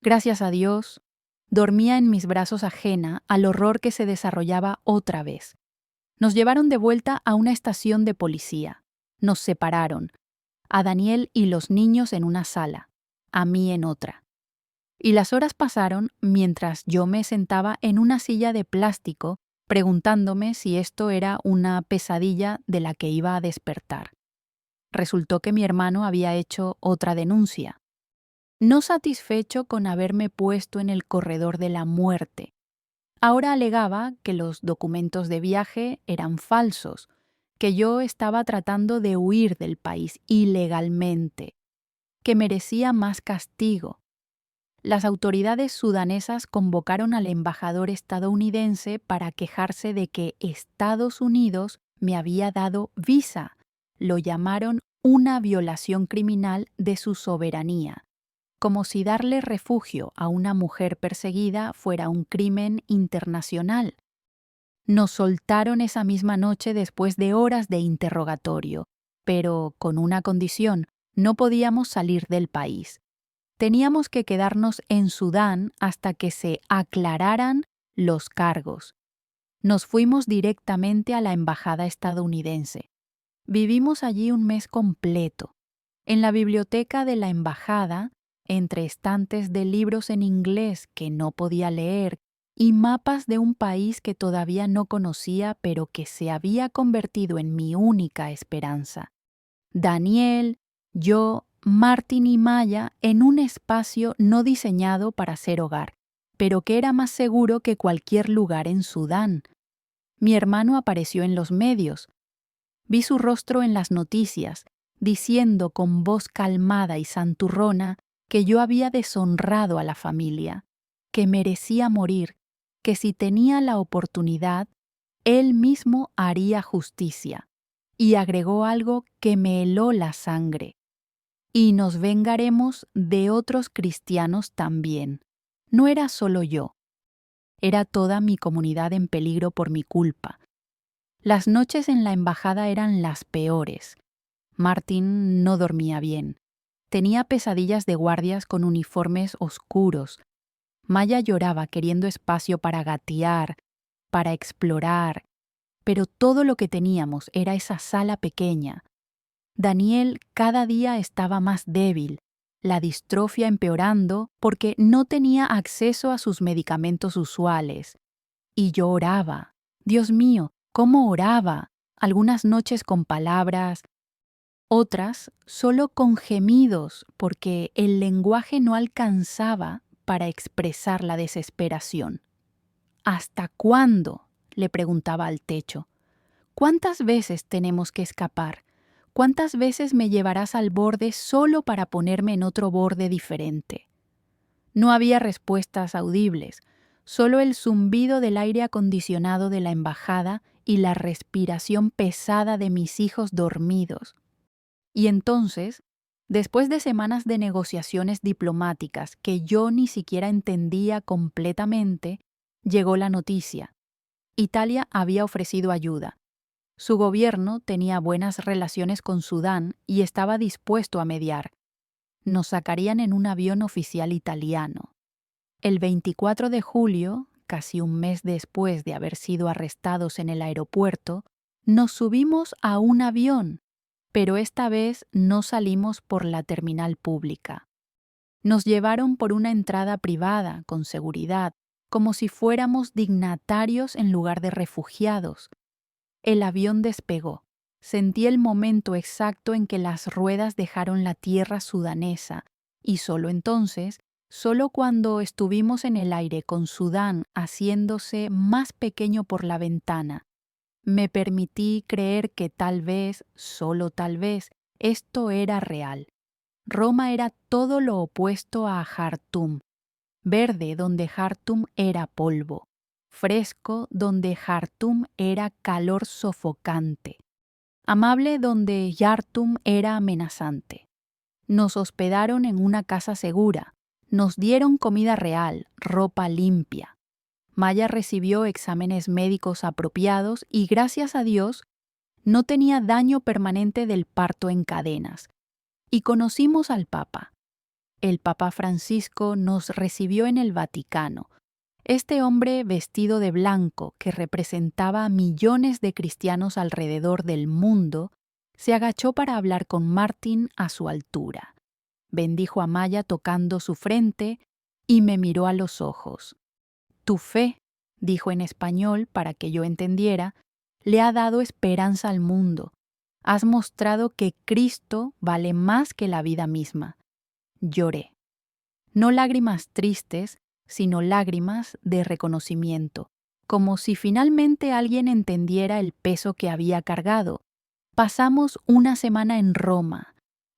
gracias a Dios, dormía en mis brazos ajena al horror que se desarrollaba otra vez. Nos llevaron de vuelta a una estación de policía. Nos separaron, a Daniel y los niños en una sala, a mí en otra. Y las horas pasaron mientras yo me sentaba en una silla de plástico preguntándome si esto era una pesadilla de la que iba a despertar. Resultó que mi hermano había hecho otra denuncia. No satisfecho con haberme puesto en el corredor de la muerte, ahora alegaba que los documentos de viaje eran falsos, que yo estaba tratando de huir del país ilegalmente, que merecía más castigo. Las autoridades sudanesas convocaron al embajador estadounidense para quejarse de que Estados Unidos me había dado visa. Lo llamaron una violación criminal de su soberanía, como si darle refugio a una mujer perseguida fuera un crimen internacional. Nos soltaron esa misma noche después de horas de interrogatorio, pero con una condición: no podíamos salir del país. Teníamos que quedarnos en Sudán hasta que se aclararan los cargos. Nos fuimos directamente a la embajada estadounidense. Vivimos allí un mes completo. En la biblioteca de la embajada, entre estantes de libros en inglés que no podía leer y mapas de un país que todavía no conocía pero que se había convertido en mi única esperanza. Daniel, yo, Martin y Maya en un espacio no diseñado para ser hogar, pero que era más seguro que cualquier lugar en Sudán. Mi hermano apareció en los medios. Vi su rostro en las noticias, diciendo con voz calmada y santurrona que yo había deshonrado a la familia, que merecía morir, que si tenía la oportunidad, él mismo haría justicia. Y agregó algo que me heló la sangre. Y nos vengaremos de otros cristianos también. No era solo yo. Era toda mi comunidad en peligro por mi culpa. Las noches en la embajada eran las peores. Martin no dormía bien. Tenía pesadillas de guardias con uniformes oscuros. Maya lloraba queriendo espacio para gatear, para explorar, pero todo lo que teníamos era esa sala pequeña. Daniel cada día estaba más débil, la distrofia empeorando porque no tenía acceso a sus medicamentos usuales. Y yo oraba. Dios mío, ¿cómo oraba? Algunas noches con palabras, otras solo con gemidos porque el lenguaje no alcanzaba para expresar la desesperación. ¿Hasta cuándo?, le preguntaba al techo. ¿Cuántas veces tenemos que escapar? ¿Cuántas veces me llevarás al borde solo para ponerme en otro borde diferente? No había respuestas audibles, solo el zumbido del aire acondicionado de la embajada y la respiración pesada de mis hijos dormidos. Y entonces, después de semanas de negociaciones diplomáticas que yo ni siquiera entendía completamente, llegó la noticia. Italia había ofrecido ayuda. Su gobierno tenía buenas relaciones con Sudán y estaba dispuesto a mediar. Nos sacarían en un avión oficial italiano. El 24 de julio, casi un mes después de haber sido arrestados en el aeropuerto, nos subimos a un avión, pero esta vez no salimos por la terminal pública. Nos llevaron por una entrada privada, con seguridad, como si fuéramos dignatarios en lugar de refugiados. El avión despegó. Sentí el momento exacto en que las ruedas dejaron la tierra sudanesa, Y solo entonces, solo cuando estuvimos en el aire con Sudán haciéndose más pequeño por la ventana, me permití creer que tal vez, solo tal vez, esto era real. Roma era todo lo opuesto a Jartum, verde donde Jartum era polvo, fresco donde Jartum era calor sofocante, amable donde Jartum era amenazante. Nos hospedaron en una casa segura, nos dieron comida real, ropa limpia. Maya recibió exámenes médicos apropiados y, gracias a Dios, no tenía daño permanente del parto en cadenas. Y conocimos al Papa. El Papa Francisco nos recibió en el Vaticano. Este hombre vestido de blanco, que representaba a millones de cristianos alrededor del mundo, se agachó para hablar con Martín a su altura. Bendijo a Maya tocando su frente y me miró a los ojos. Tu fe, dijo en español para que yo entendiera, le ha dado esperanza al mundo. Has mostrado que Cristo vale más que la vida misma. Lloré. No lágrimas tristes, sino lágrimas de reconocimiento, como si finalmente alguien entendiera el peso que había cargado. Pasamos una semana en Roma,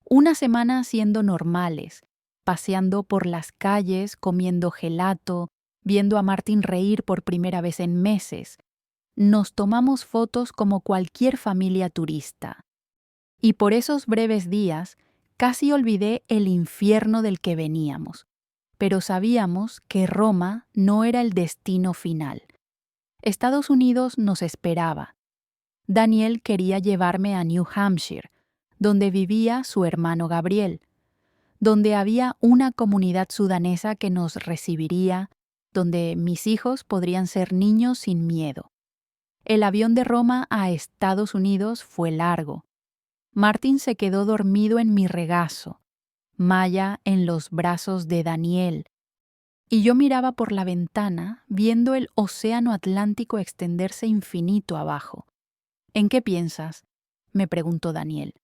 una semana siendo normales, paseando por las calles, comiendo gelato, viendo a Martín reír por primera vez en meses. Nos tomamos fotos como cualquier familia turista. Y por esos breves días casi olvidé el infierno del que veníamos, pero sabíamos que Roma no era el destino final. Estados Unidos nos esperaba. Daniel quería llevarme a New Hampshire, donde vivía su hermano Gabriel, donde había una comunidad sudanesa que nos recibiría, donde mis hijos podrían ser niños sin miedo. El avión de Roma a Estados Unidos fue largo. Martín se quedó dormido en mi regazo, Maya en los brazos de Daniel, y yo miraba por la ventana viendo el océano Atlántico extenderse infinito abajo. ¿En qué piensas?, me preguntó Daniel.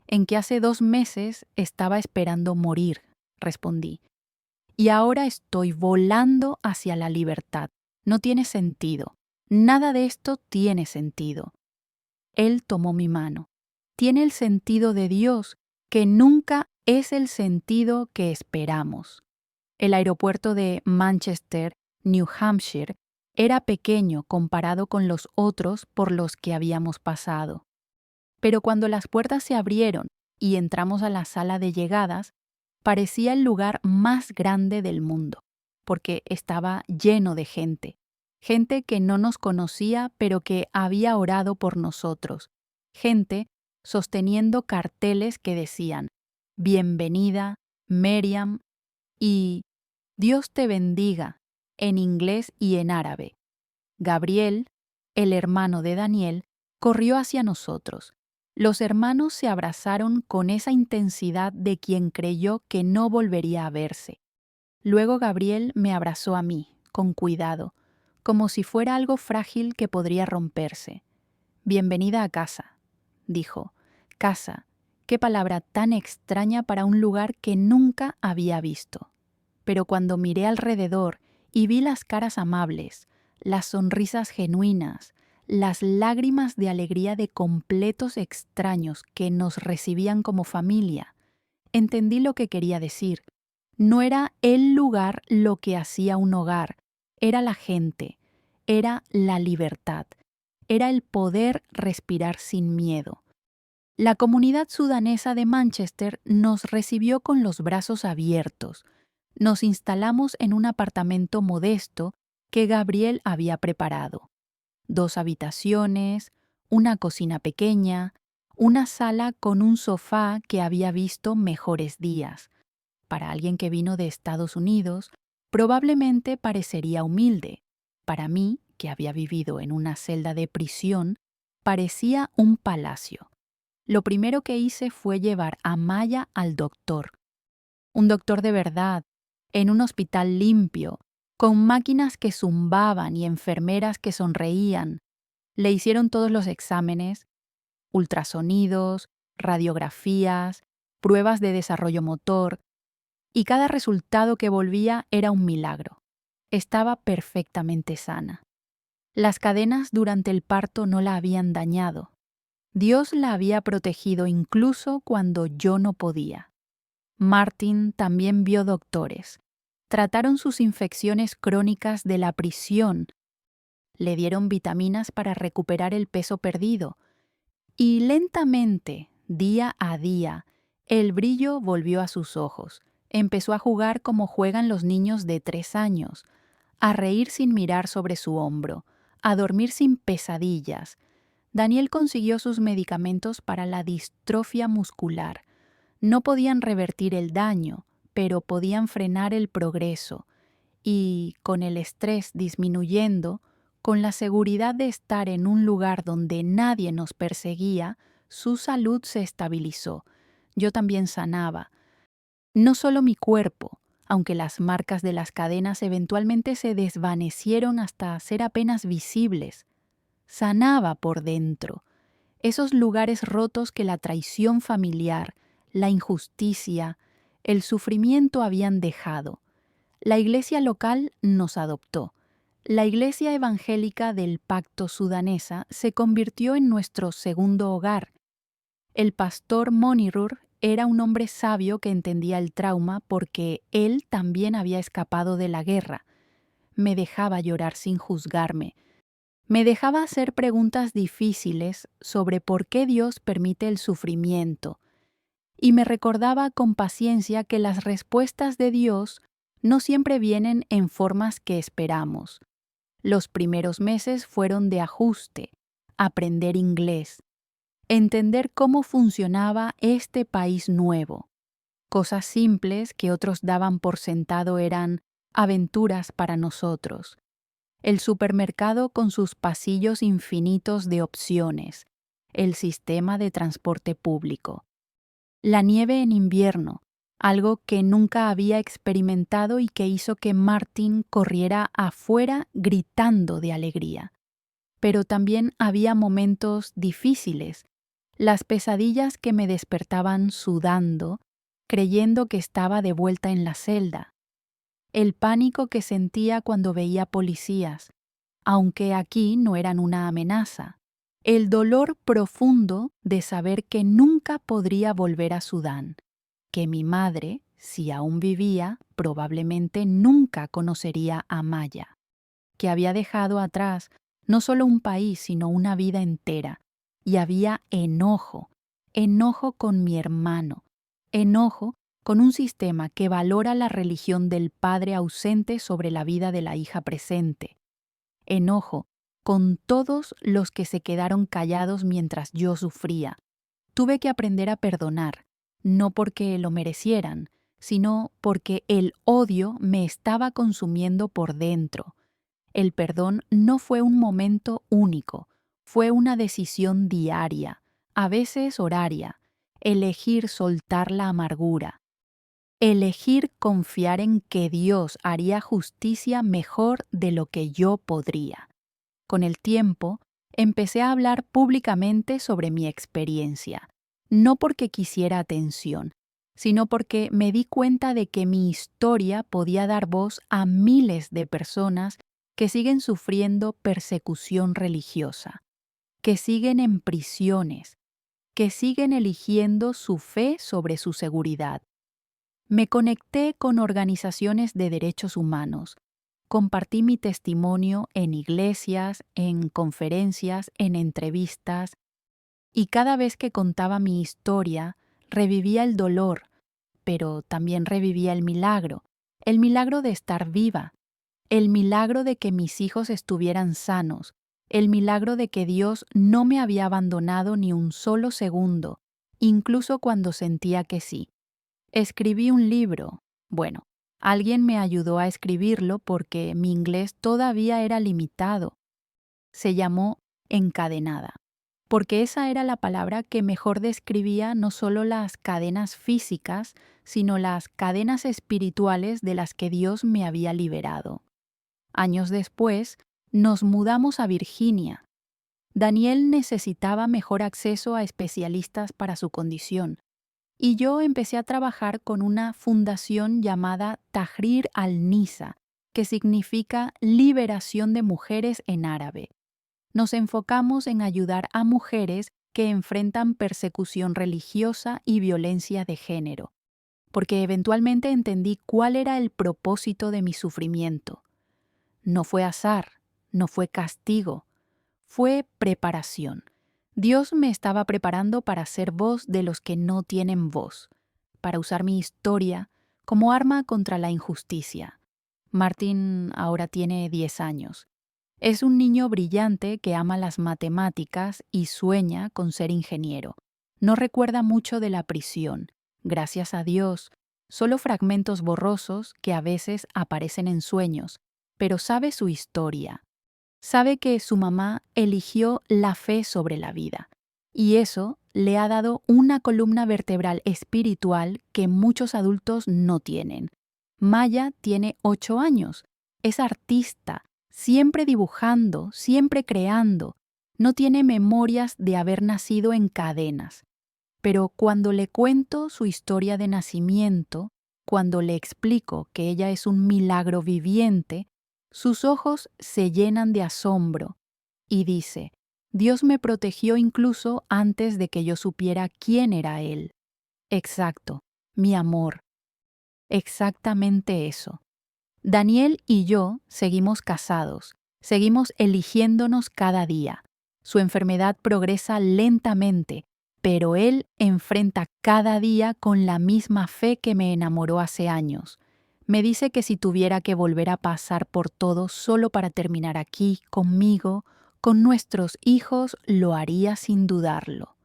En que hace 2 meses estaba esperando morir, respondí. Y ahora estoy volando hacia la libertad. No tiene sentido. Nada de esto tiene sentido. Él tomó mi mano. Tiene el sentido de Dios, que nunca es el sentido que esperamos. El aeropuerto de Manchester, New Hampshire, era pequeño comparado con los otros por los que habíamos pasado. Pero cuando las puertas se abrieron y entramos a la sala de llegadas, parecía el lugar más grande del mundo, porque estaba lleno de gente, gente que no nos conocía pero que había orado por nosotros, gente sosteniendo carteles que decían «Bienvenida, Miriam» y «Dios te bendiga» en inglés y en árabe. Gabriel, el hermano de Daniel, corrió hacia nosotros. Los hermanos se abrazaron con esa intensidad de quien creyó que no volvería a verse. Luego Gabriel me abrazó a mí, con cuidado, como si fuera algo frágil que podría romperse. «Bienvenida a casa», dijo. Casa, qué palabra tan extraña para un lugar que nunca había visto. Pero cuando miré alrededor y vi las caras amables, las sonrisas genuinas, las lágrimas de alegría de completos extraños que nos recibían como familia, entendí lo que quería decir. No era el lugar lo que hacía un hogar, era la gente, era la libertad, era el poder respirar sin miedo. La comunidad sudanesa de Manchester nos recibió con los brazos abiertos. Nos instalamos en un apartamento modesto que Gabriel había preparado. 2 habitaciones, una cocina pequeña, una sala con un sofá que había visto mejores días. Para alguien que vino de Estados Unidos, probablemente parecería humilde. Para mí, que había vivido en una celda de prisión, parecía un palacio. Lo primero que hice fue llevar a Maya al doctor. Un doctor de verdad, en un hospital limpio, con máquinas que zumbaban y enfermeras que sonreían. Le hicieron todos los exámenes, ultrasonidos, radiografías, pruebas de desarrollo motor. y cada resultado que volvía era un milagro. Estaba perfectamente sana. Las cadenas durante el parto no la habían dañado. Dios la había protegido incluso cuando yo no podía. Martin también vio doctores. Trataron sus infecciones crónicas de la prisión, le dieron vitaminas para recuperar el peso perdido y lentamente, día a día, el brillo volvió a sus ojos. Empezó a jugar como juegan los niños de 3 años, a reír sin mirar sobre su hombro, a dormir sin pesadillas. Daniel consiguió sus medicamentos para la distrofia muscular. No podían revertir el daño, pero podían frenar el progreso. Y, con el estrés disminuyendo, con la seguridad de estar en un lugar donde nadie nos perseguía, su salud se estabilizó. Yo también sanaba. No solo mi cuerpo, aunque las marcas de las cadenas eventualmente se desvanecieron hasta ser apenas visibles. Sanaba por dentro. Esos lugares rotos que la traición familiar, la injusticia, el sufrimiento habían dejado. La iglesia local nos adoptó. La iglesia evangélica del Pacto Sudanesa se convirtió en nuestro segundo hogar. El pastor Monirur era un hombre sabio que entendía el trauma porque él también había escapado de la guerra. Me dejaba llorar sin juzgarme. Me dejaba hacer preguntas difíciles sobre por qué Dios permite el sufrimiento. Y me recordaba con paciencia que las respuestas de Dios no siempre vienen en formas que esperamos. Los primeros meses fueron de ajuste, aprender inglés, entender cómo funcionaba este país nuevo. Cosas simples que otros daban por sentado eran aventuras para nosotros. El supermercado con sus pasillos infinitos de opciones, el sistema de transporte público. La nieve en invierno, algo que nunca había experimentado y que hizo que Martin corriera afuera gritando de alegría. Pero también había momentos difíciles, las pesadillas que me despertaban sudando, creyendo que estaba de vuelta en la celda, el pánico que sentía cuando veía policías, aunque aquí no eran una amenaza, el dolor profundo de saber que nunca podría volver a Sudán, que mi madre, si aún vivía, probablemente nunca conocería a Maya, que había dejado atrás no solo un país, sino una vida entera, y había enojo, enojo con mi hermano, enojo con un sistema que valora la religión del padre ausente sobre la vida de la hija presente, enojo con todos los que se quedaron callados mientras yo sufría. Tuve que aprender a perdonar, no porque lo merecieran, sino porque el odio me estaba consumiendo por dentro. El perdón no fue un momento único, fue una decisión diaria, a veces horaria, elegir soltar la amargura, elegir confiar en que Dios haría justicia mejor de lo que yo podría. Con el tiempo, empecé a hablar públicamente sobre mi experiencia, no porque quisiera atención, sino porque me di cuenta de que mi historia podía dar voz a miles de personas que siguen sufriendo persecución religiosa, que siguen en prisiones, que siguen eligiendo su fe sobre su seguridad. Me conecté con organizaciones de derechos humanos. Compartí mi testimonio en iglesias, en conferencias, en entrevistas, y cada vez que contaba mi historia, revivía el dolor, pero también revivía el milagro de estar viva, el milagro de que mis hijos estuvieran sanos, el milagro de que Dios no me había abandonado ni un solo segundo, incluso cuando sentía que sí. Escribí un libro. Bueno, alguien me ayudó a escribirlo porque mi inglés todavía era limitado. Se llamó Encadenada, porque esa era la palabra que mejor describía no solo las cadenas físicas, sino las cadenas espirituales de las que Dios me había liberado. Años después, nos mudamos a Virginia. Daniel necesitaba mejor acceso a especialistas para su condición. y yo empecé a trabajar con una fundación llamada Tahrir al-Nisa, que significa Liberación de Mujeres en árabe. Nos enfocamos en ayudar a mujeres que enfrentan persecución religiosa y violencia de género, porque eventualmente entendí cuál era el propósito de mi sufrimiento. No fue azar, no fue castigo, fue preparación. Dios me estaba preparando para ser voz de los que no tienen voz, para usar mi historia como arma contra la injusticia. Martín ahora tiene 10 años. Es un niño brillante que ama las matemáticas y sueña con ser ingeniero. No recuerda mucho de la prisión, gracias a Dios, solo fragmentos borrosos que a veces aparecen en sueños, pero sabe su historia. Sabe que su mamá eligió la fe sobre la vida, y eso le ha dado una columna vertebral espiritual que muchos adultos no tienen. Maya tiene 8 años, es artista, siempre dibujando, siempre creando, no tiene memorias de haber nacido en cadenas. Pero cuando le cuento su historia de nacimiento, cuando le explico que ella es un milagro viviente, sus ojos se llenan de asombro y dice, Dios me protegió incluso antes de que yo supiera quién era Él. Exacto, mi amor. Exactamente eso. Daniel y yo seguimos casados, seguimos eligiéndonos cada día. Su enfermedad progresa lentamente, pero él enfrenta cada día con la misma fe que me enamoró hace años. Me dice que si tuviera que volver a pasar por todo solo para terminar aquí, conmigo, con nuestros hijos, lo haría sin dudarlo.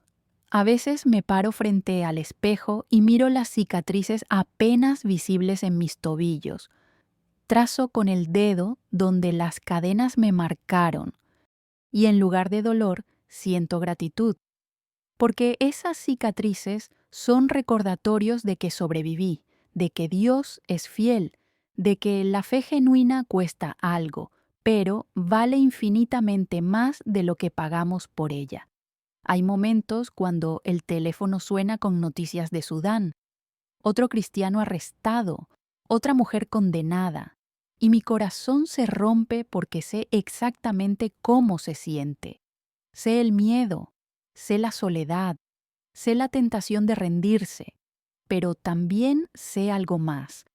A veces me paro frente al espejo y miro las cicatrices apenas visibles en mis tobillos. Trazo con el dedo donde las cadenas me marcaron y en lugar de dolor siento gratitud, porque esas cicatrices son recordatorios de que sobreviví, de que Dios es fiel, de que la fe genuina cuesta algo, pero vale infinitamente más de lo que pagamos por ella. Hay momentos cuando el teléfono suena con noticias de Sudán, otro cristiano arrestado, otra mujer condenada, y mi corazón se rompe porque sé exactamente cómo se siente. Sé el miedo, sé la soledad, sé la tentación de rendirse, pero también sé algo más.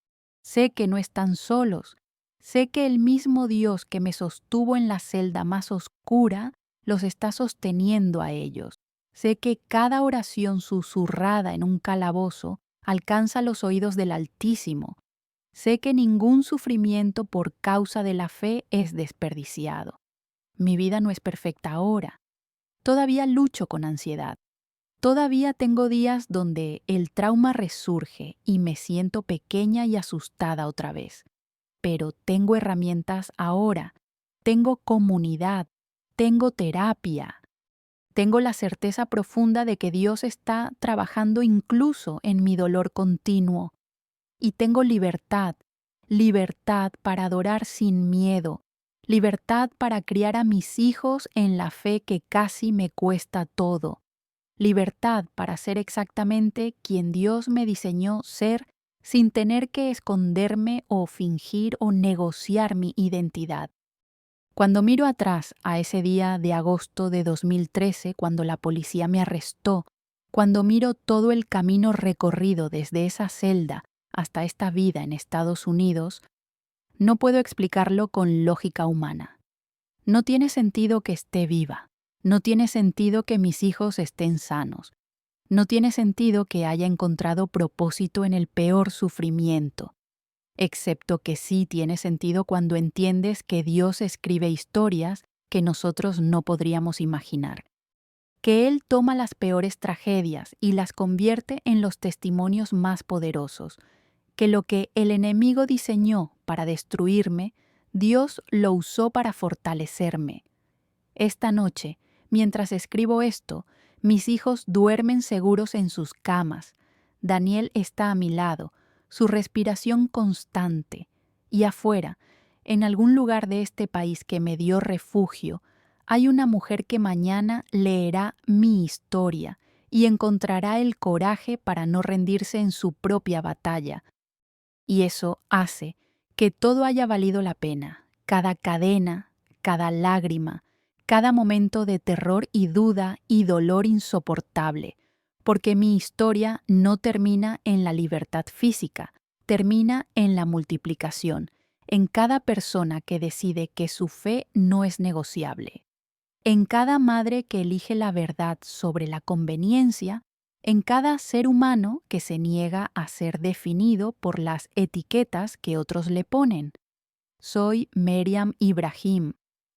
Sé que no están solos, sé que el mismo Dios que me sostuvo en la celda más oscura los está sosteniendo a ellos. Sé que cada oración susurrada en un calabozo alcanza los oídos del Altísimo. Sé que ningún sufrimiento por causa de la fe es desperdiciado. Mi vida no es perfecta ahora. Todavía lucho con ansiedad. Todavía tengo días donde el trauma resurge y me siento pequeña y asustada otra vez. Pero tengo herramientas ahora. Tengo comunidad. Tengo terapia. Tengo la certeza profunda de que Dios está trabajando incluso en mi dolor continuo. Y tengo libertad, libertad para adorar sin miedo, libertad para criar a mis hijos en la fe que casi me cuesta todo, libertad para ser exactamente quien Dios me diseñó ser sin tener que esconderme o fingir o negociar mi identidad. Cuando miro atrás a ese día de agosto de 2013, cuando la policía me arrestó, cuando miro todo el camino recorrido desde esa celda hasta esta vida en Estados Unidos, no puedo explicarlo con lógica humana. No tiene sentido que esté viva, no tiene sentido que mis hijos estén sanos, no tiene sentido que haya encontrado propósito en el peor sufrimiento, excepto que sí tiene sentido cuando entiendes que Dios escribe historias que nosotros no podríamos imaginar, que Él toma las peores tragedias y las convierte en los testimonios más poderosos, que lo que el enemigo diseñó para destruirme, Dios lo usó para fortalecerme. Esta noche, mientras escribo esto, mis hijos duermen seguros en sus camas. Daniel está a mi lado, su respiración constante. Y afuera, en algún lugar de este país que me dio refugio, hay una mujer que mañana leerá mi historia y encontrará el coraje para no rendirse en su propia batalla. Y eso hace que todo haya valido la pena, cada cadena, cada lágrima, cada momento de terror y duda y dolor insoportable, porque mi historia no termina en la libertad física, termina en la multiplicación, en cada persona que decide que su fe no es negociable, en cada madre que elige la verdad sobre la conveniencia, en cada ser humano que se niega a ser definido por las etiquetas que otros le ponen. Soy Meriam Ibrahim,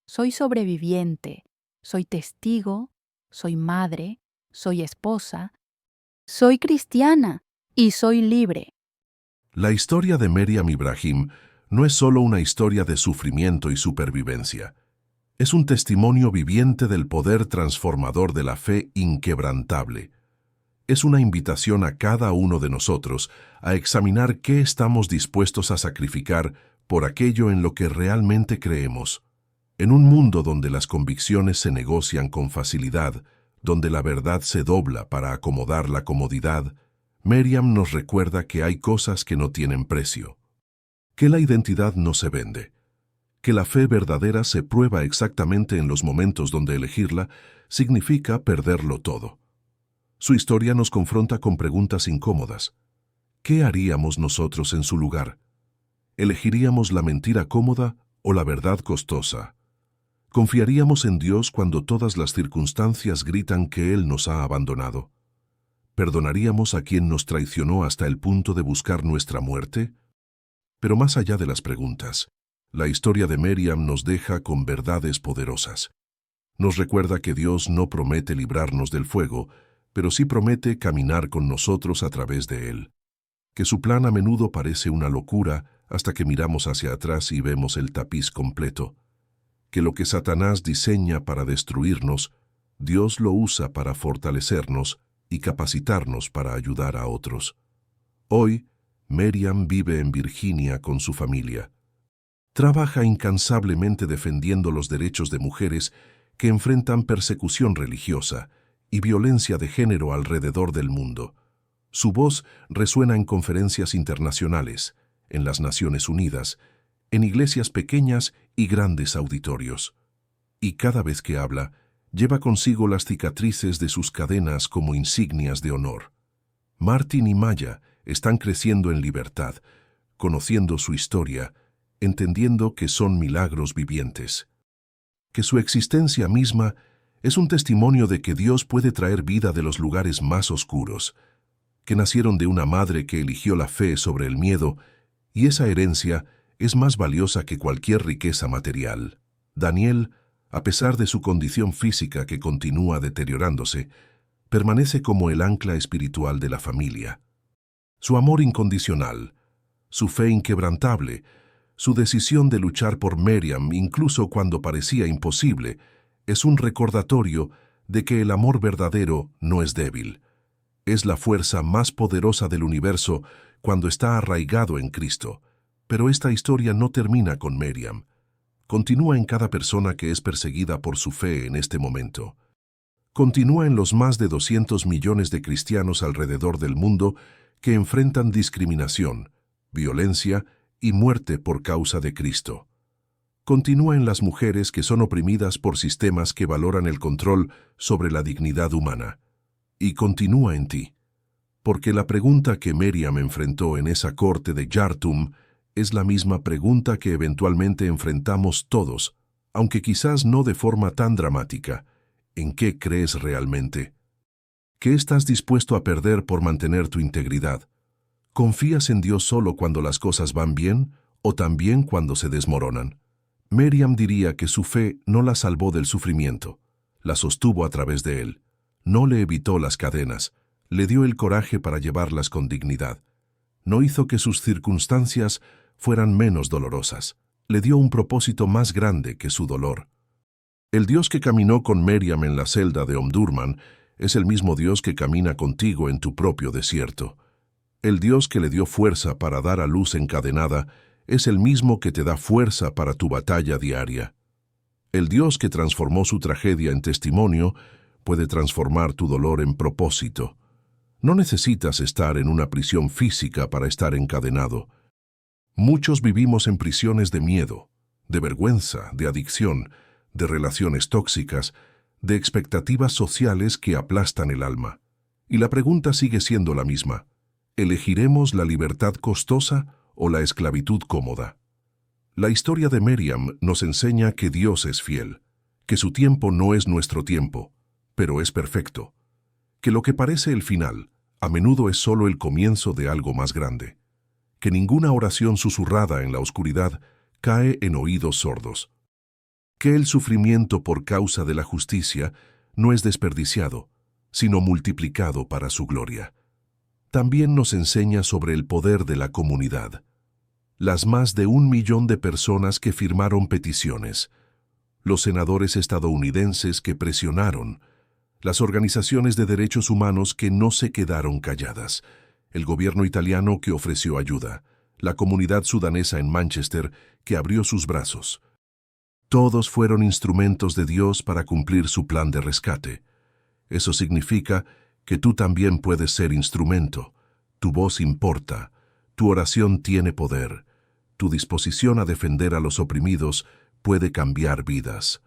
soy sobreviviente, soy testigo, soy madre, soy esposa, soy cristiana y soy libre. La historia de Meriam Ibrahim no es solo una historia de sufrimiento y supervivencia. Es un testimonio viviente del poder transformador de la fe inquebrantable. Es una invitación a cada uno de nosotros a examinar qué estamos dispuestos a sacrificar por aquello en lo que realmente creemos. En un mundo donde las convicciones se negocian con facilidad, donde la verdad se dobla para acomodar la comodidad, Meriam nos recuerda que hay cosas que no tienen precio, que la identidad no se vende, que la fe verdadera se prueba exactamente en los momentos donde elegirla significa perderlo todo. Su historia nos confronta con preguntas incómodas. ¿Qué haríamos nosotros en su lugar? ¿Elegiríamos la mentira cómoda o la verdad costosa? ¿Confiaríamos en Dios cuando todas las circunstancias gritan que Él nos ha abandonado? ¿Perdonaríamos a quien nos traicionó hasta el punto de buscar nuestra muerte? Pero más allá de las preguntas, la historia de Meriam nos deja con verdades poderosas. Nos recuerda que Dios no promete librarnos del fuego, pero sí promete caminar con nosotros a través de él. Que su plan a menudo parece una locura hasta que miramos hacia atrás y vemos el tapiz completo. Que lo que Satanás diseña para destruirnos, Dios lo usa para fortalecernos y capacitarnos para ayudar a otros. Hoy, Meriam vive en Virginia con su familia. Trabaja incansablemente defendiendo los derechos de mujeres que enfrentan persecución religiosa y violencia de género alrededor del mundo. Su voz resuena en conferencias internacionales, en las Naciones Unidas, en iglesias pequeñas y grandes auditorios. Y cada vez que habla, lleva consigo las cicatrices de sus cadenas como insignias de honor. Martin y Maya están creciendo en libertad, conociendo su historia, entendiendo que son milagros vivientes. Que su existencia misma es un testimonio de que Dios puede traer vida de los lugares más oscuros, que nacieron de una madre que eligió la fe sobre el miedo, y esa herencia es más valiosa que cualquier riqueza material. Daniel, a pesar de su condición física que continúa deteriorándose, permanece como el ancla espiritual de la familia. Su amor incondicional, su fe inquebrantable, su decisión de luchar por Meriam incluso cuando parecía imposible, es un recordatorio de que el amor verdadero no es débil. Es la fuerza más poderosa del universo cuando está arraigado en Cristo. Pero esta historia no termina con Meriam. Continúa en cada persona que es perseguida por su fe en este momento. Continúa en los más de 200 millones de cristianos alrededor del mundo que enfrentan discriminación, violencia y muerte por causa de Cristo. Continúa en las mujeres que son oprimidas por sistemas que valoran el control sobre la dignidad humana. Y continúa en ti, porque la pregunta que Meriam enfrentó en esa corte de Yartum es la misma pregunta que eventualmente enfrentamos todos, aunque quizás no de forma tan dramática. ¿En qué crees realmente? ¿Qué estás dispuesto a perder por mantener tu integridad? ¿Confías en Dios solo cuando las cosas van bien o también cuando se desmoronan? Meriam diría que su fe no la salvó del sufrimiento, la sostuvo a través de él. No le evitó las cadenas, le dio el coraje para llevarlas con dignidad. No hizo que sus circunstancias fueran menos dolorosas, le dio un propósito más grande que su dolor. El Dios que caminó con Meriam en la celda de Omdurman es el mismo Dios que camina contigo en tu propio desierto. El Dios que le dio fuerza para dar a luz encadenada es el mismo que te da fuerza para tu batalla diaria. El Dios que transformó su tragedia en testimonio puede transformar tu dolor en propósito. No necesitas estar en una prisión física para estar encadenado. Muchos vivimos en prisiones de miedo, de vergüenza, de adicción, de relaciones tóxicas, de expectativas sociales que aplastan el alma. Y la pregunta sigue siendo la misma: ¿elegiremos la libertad costosa o la esclavitud cómoda? La historia de Miriam nos enseña que Dios es fiel, que su tiempo no es nuestro tiempo, pero es perfecto, que lo que parece el final a menudo es solo el comienzo de algo más grande, que ninguna oración susurrada en la oscuridad cae en oídos sordos, que el sufrimiento por causa de la justicia no es desperdiciado, sino multiplicado para su gloria. También nos enseña sobre el poder de la comunidad. Las más de 1 millón de personas que firmaron peticiones, los senadores estadounidenses que presionaron, las organizaciones de derechos humanos que no se quedaron calladas, el gobierno italiano que ofreció ayuda, la comunidad sudanesa en Manchester que abrió sus brazos. Todos fueron instrumentos de Dios para cumplir su plan de rescate. Eso significa que tú también puedes ser instrumento. Tu voz importa, tu oración tiene poder, tu disposición a defender a los oprimidos puede cambiar vidas.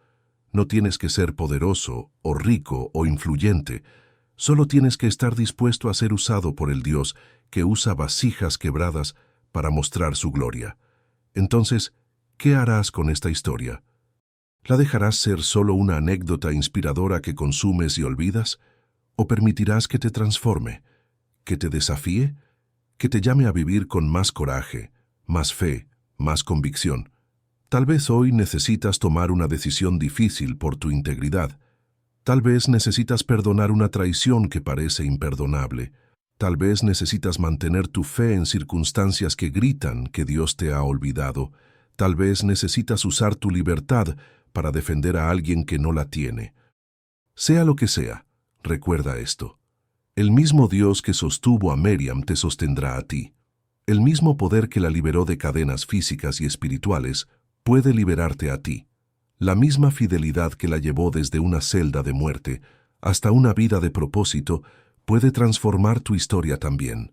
No tienes que ser poderoso, o rico, o influyente. Solo tienes que estar dispuesto a ser usado por el Dios que usa vasijas quebradas para mostrar su gloria. Entonces, ¿qué harás con esta historia? ¿La dejarás ser solo una anécdota inspiradora que consumes y olvidas? ¿O permitirás que te transforme, que te desafíe, que te llame a vivir con más coraje, más fe, más convicción? Tal vez hoy necesitas tomar una decisión difícil por tu integridad. Tal vez necesitas perdonar una traición que parece imperdonable. Tal vez necesitas mantener tu fe en circunstancias que gritan que Dios te ha olvidado. Tal vez necesitas usar tu libertad para defender a alguien que no la tiene. Sea lo que sea, recuerda esto. El mismo Dios que sostuvo a Miriam te sostendrá a ti. El mismo poder que la liberó de cadenas físicas y espirituales puede liberarte a ti. La misma fidelidad que la llevó desde una celda de muerte hasta una vida de propósito puede transformar tu historia también.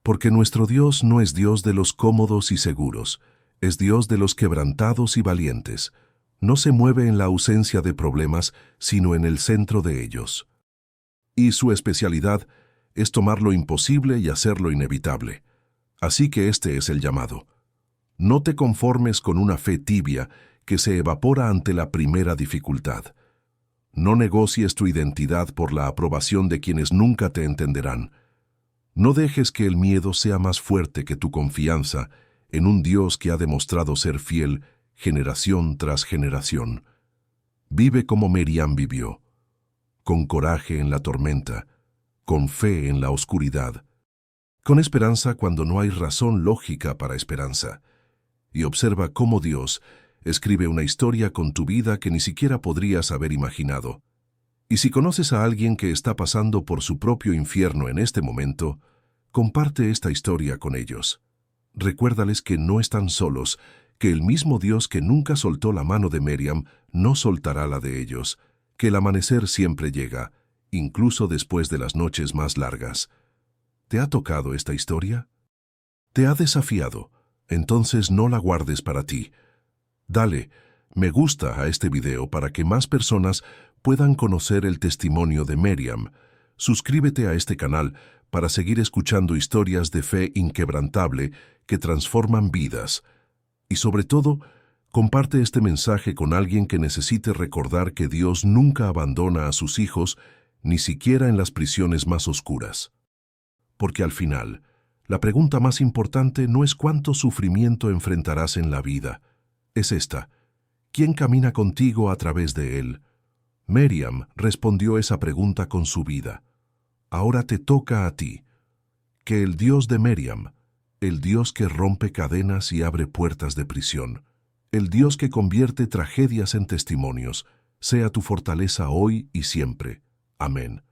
Porque nuestro Dios no es Dios de los cómodos y seguros, es Dios de los quebrantados y valientes. No se mueve en la ausencia de problemas, sino en el centro de ellos. Y su especialidad es tomar lo imposible y hacerlo inevitable. Así que este es el llamado. No te conformes con una fe tibia que se evapora ante la primera dificultad. No negocies tu identidad por la aprobación de quienes nunca te entenderán. No dejes que el miedo sea más fuerte que tu confianza en un Dios que ha demostrado ser fiel generación tras generación. Vive como Miriam vivió, con coraje en la tormenta, con fe en la oscuridad, con esperanza cuando no hay razón lógica para esperanza. Y observa cómo Dios escribe una historia con tu vida que ni siquiera podrías haber imaginado. Y si conoces a alguien que está pasando por su propio infierno en este momento, comparte esta historia con ellos. Recuérdales que no están solos, que el mismo Dios que nunca soltó la mano de Miriam no soltará la de ellos, que el amanecer siempre llega, incluso después de las noches más largas. ¿Te ha tocado esta historia? ¿Te ha desafiado? Entonces no la guardes para ti. Dale me gusta a este video para que más personas puedan conocer el testimonio de Miriam. Suscríbete a este canal para seguir escuchando historias de fe inquebrantable que transforman vidas. Y sobre todo, comparte este mensaje con alguien que necesite recordar que Dios nunca abandona a sus hijos, ni siquiera en las prisiones más oscuras. Porque al final, la pregunta más importante no es cuánto sufrimiento enfrentarás en la vida. Es esta: ¿quién camina contigo a través de él? Miriam respondió esa pregunta con su vida. Ahora te toca a ti. Que el Dios de Miriam, el Dios que rompe cadenas y abre puertas de prisión, el Dios que convierte tragedias en testimonios, sea tu fortaleza hoy y siempre. Amén.